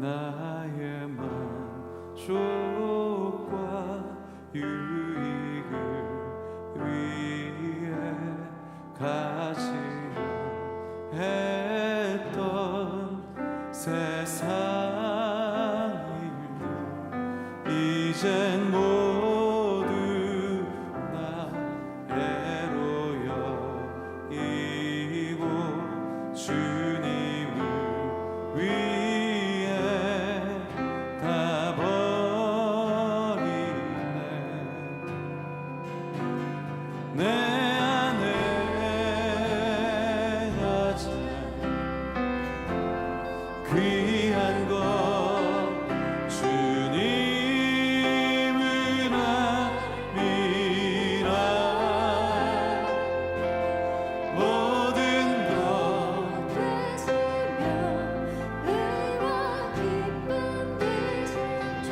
나의 만족과 유익을 위해 가지려 했던 세상 일들 이젠 모두 나애로 여기고 주님을 위해 다 버리네. 내 안에 가장 귀한 것 주님을 아미라. 모든 것 되시며 의와 기쁨 되신 주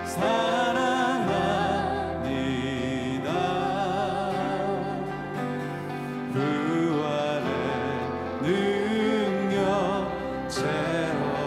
사랑합니다. 부활의 능력 채워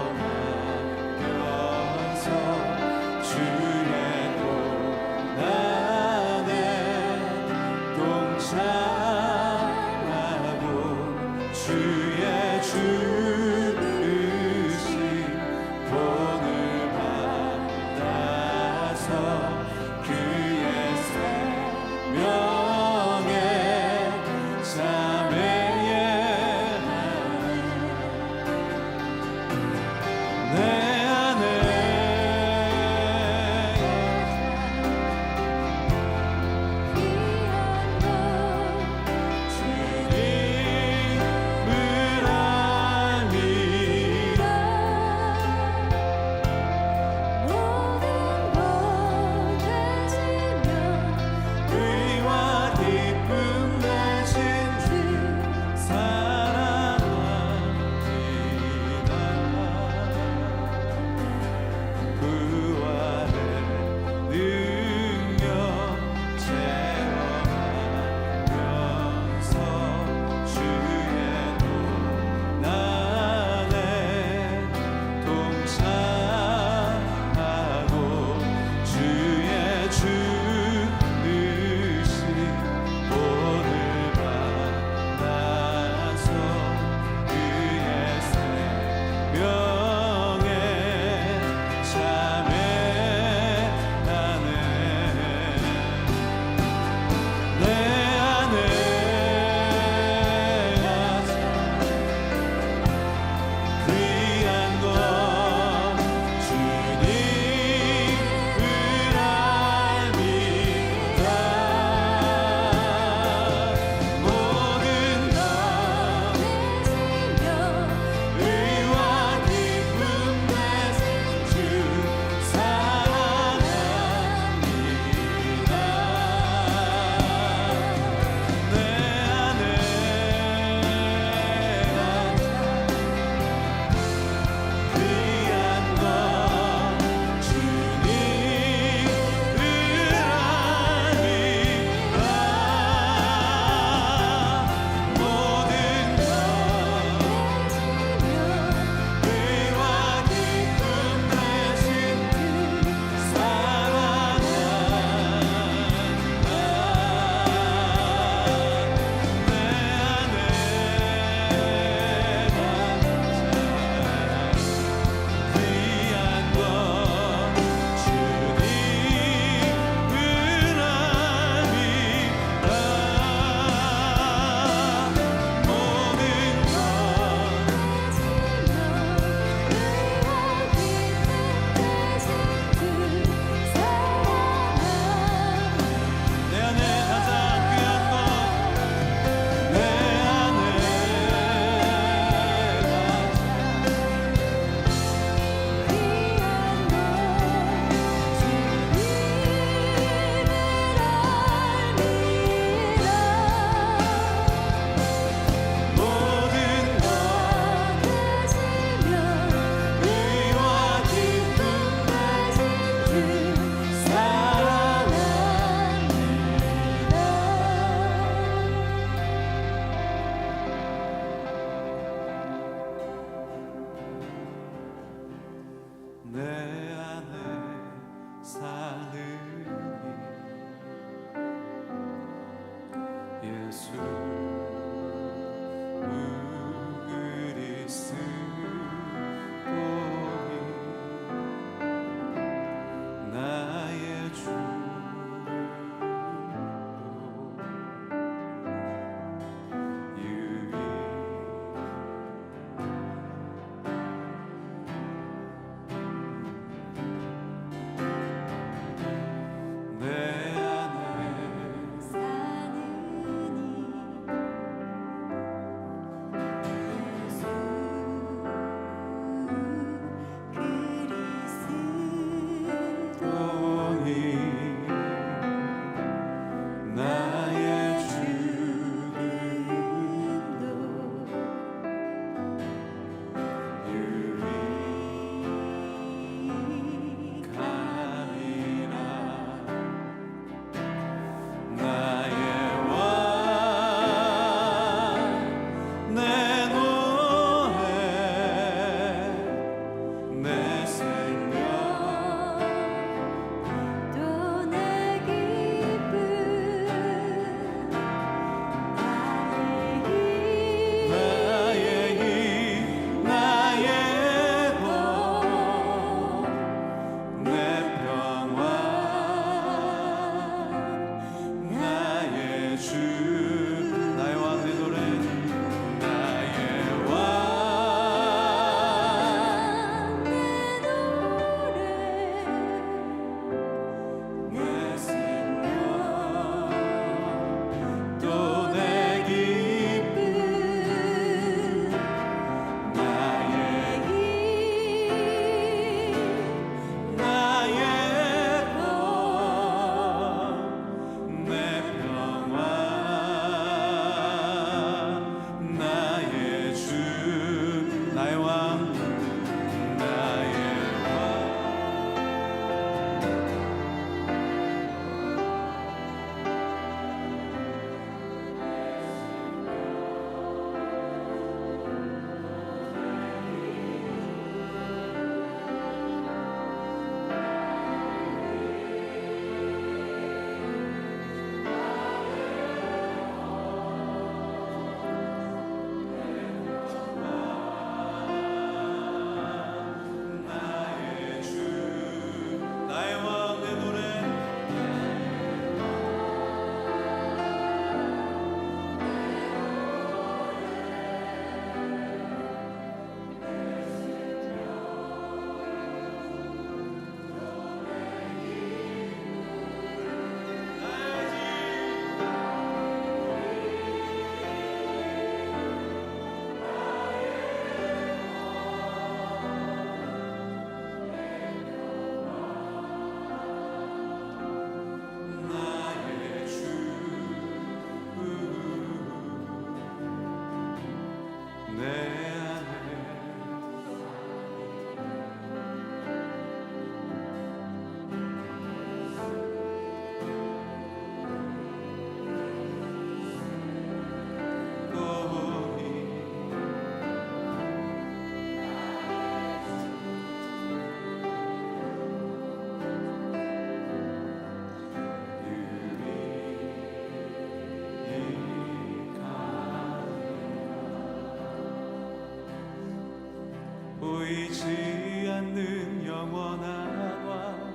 보이지 않는 영원한 왕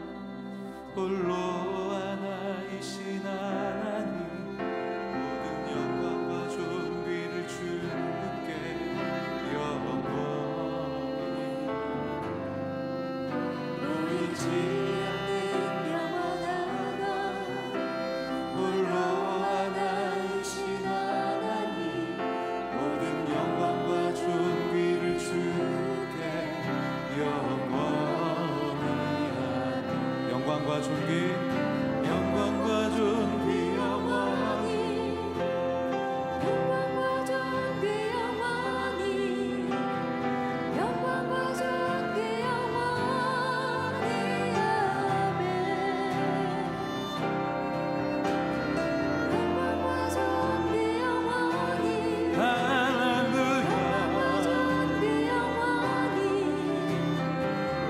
홀로 하나이신 하나님 모든 영광과 존귀를 주께 영원히 보이지 않는 영원한 왕 홀로 하나이신 하나님 모든 영광과 존귀를 주께 영원히 영광과 존귀 영광과 존귀 영원히 영광과 존귀 영원히 영광과 존귀 영원히 아멘 영광과 존귀 영원히 할렐루야 존귀 영원히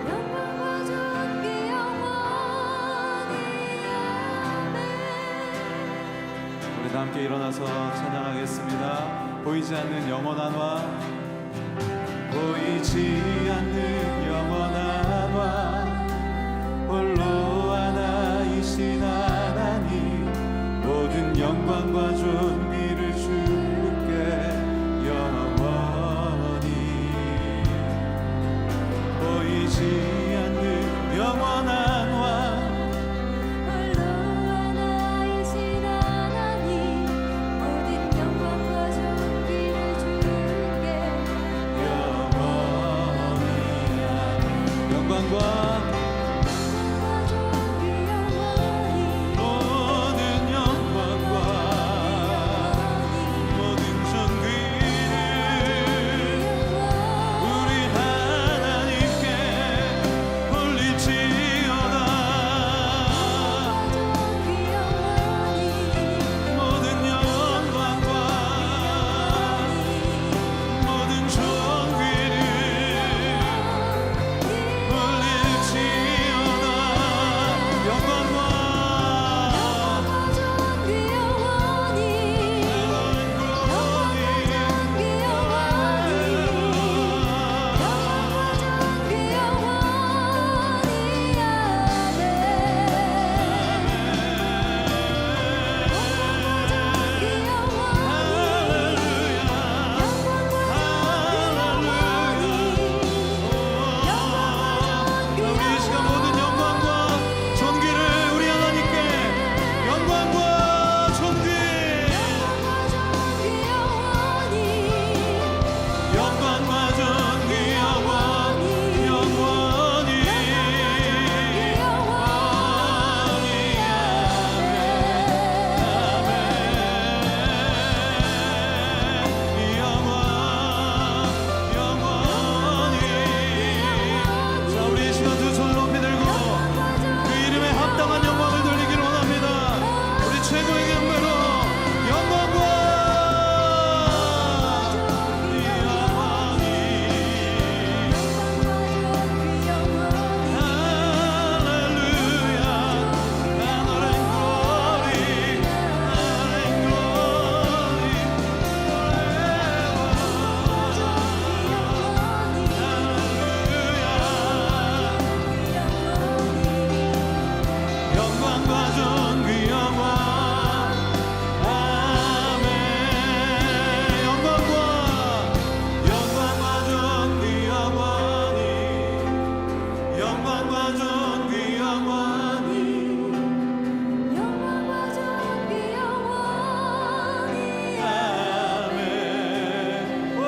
영광과 존귀 영원히 아멘 우리 다 함께 일어나서 찬양하겠습니다. 보이지 않는 영원한 왕 보이지 않는 영원한 왕 홀로 하나이신 하나님 모든 영광과 존귀를 주께 영원히 보이지 않는 영원한 왕 홀로 하나이신 하나님 모든 영광과 존귀를 주께 영원히 영광과 존귀 영원히 모든 영광과 모든 존귀를 우리 하나님께 올릴지어다 존귀 영원히 모든 영광과 모든 존귀를 올릴지어다 영광과 존귀 영원히 존귀 영원히 존귀 영원히 우리 이 시간 모든 영광과 존귀를 우리 하나님께 영광과 존귀 영광과 존귀 영원히 영원히 자 우리 이 시간 두 손을 높이 들고 그 이름에 합당한 영광을 돌리기를 원합니다. 우리 최고의 경배로 영광과 영원히 할렐루야 하늘의 glory 하늘의 glory 영광과 존귀 영원 아멘 영광과 존귀 영원히 영광과 존귀 영원히 아멘 오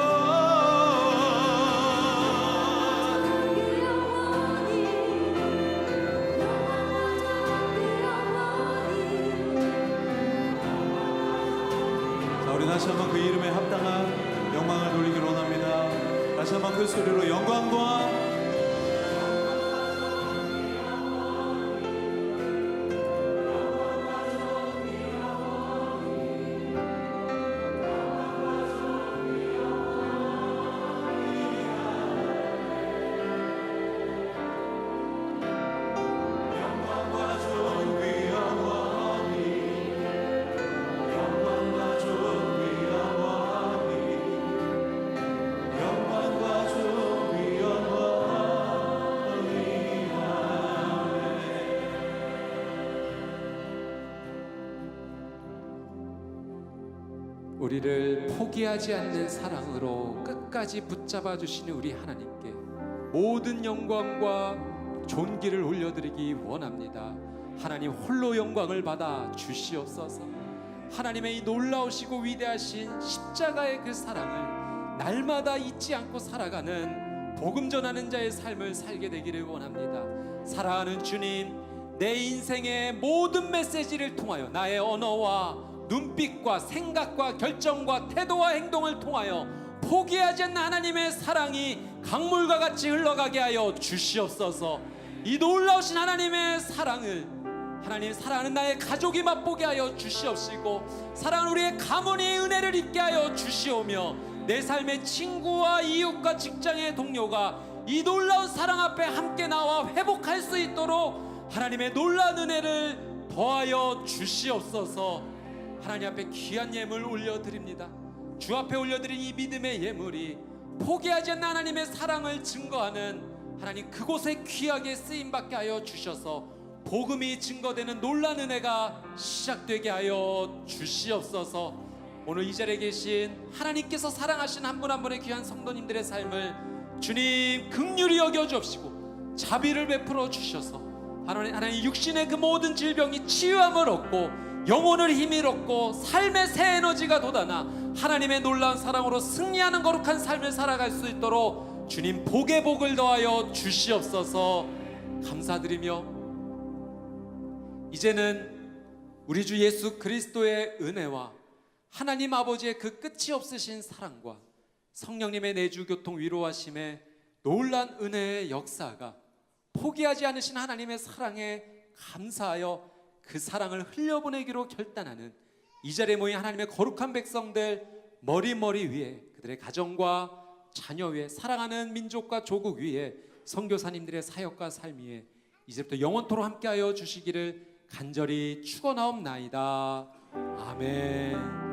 자, 우리 다시 한번 그 이름에 합당한 영광을 돌리기를 원합니다. 다시 한번 그 소리로 영광과 존귀 영원히 영광과 존귀 영원히 우리를 포기하지 않는 사랑으로 끝까지 붙잡아 주시는 우리 하나님께 모든 영광과 존귀를 올려드리기 원합니다. 하나님 홀로 영광을 받아 주시옵소서. 하나님의 이 놀라우시고 위대하신 십자가의 그 사랑을 날마다 잊지 않고 살아가는 복음 전하는 자의 삶을 살게 되기를 원합니다. 사랑하는 주님, 내 인생의 모든 메시지를 통하여 나의 언어와 눈빛과 생각과 결정과 태도와 행동을 통하여 포기하지 않는 하나님의 사랑이 강물과 같이 흘러가게 하여 주시옵소서. 이 놀라우신 하나님의 사랑을 하나님 사랑하는 나의 가족이 맛보게 하여 주시옵시고, 사랑하는 우리의 가문이 은혜를 입게 하여 주시오며, 내 삶의 친구와 이웃과 직장의 동료가 이 놀라운 사랑 앞에 함께 나와 회복할 수 있도록 하나님의 놀라운 은혜를 더하여 주시옵소서. 하나님 앞에 귀한 예물 올려드립니다. 주 앞에 올려드린 이 믿음의 예물이 포기하지 않는 하나님의 사랑을 증거하는 하나님 그곳에 귀하게 쓰임받게 하여 주셔서 복음이 증거되는 놀라운 은혜가 시작되게 하여 주시옵소서. 오늘 이 자리에 계신 하나님께서 사랑하신 한 분 한 분의 귀한 성도님들의 삶을 주님 긍휼히 여겨 주옵시고 자비를 베풀어 주셔서 하나님 육신의 그 모든 질병이 치유함을 얻고 영혼을 힘을 얻고 삶의 새 에너지가 돋아나 하나님의 놀라운 사랑으로 승리하는 거룩한 삶을 살아갈 수 있도록 주님 복의 복을 더하여 주시옵소서. 감사드리며 이제는 우리 주 예수 그리스도의 은혜와 하나님 아버지의 그 끝이 없으신 사랑과 성령님의 내주 교통 위로하심의 놀란 은혜의 역사가 포기하지 않으신 하나님의 사랑에 감사하여 그 사랑을 흘려보내기로 결단하는 이 자리에 모인 하나님의 거룩한 백성들 머리 위에, 그들의 가정과 자녀 위에, 사랑하는 민족과 조국 위에, 선교사님들의 사역과 삶 위에 이제부터 영원토록 함께하여 주시기를 간절히 축원하옵나이다. 아멘.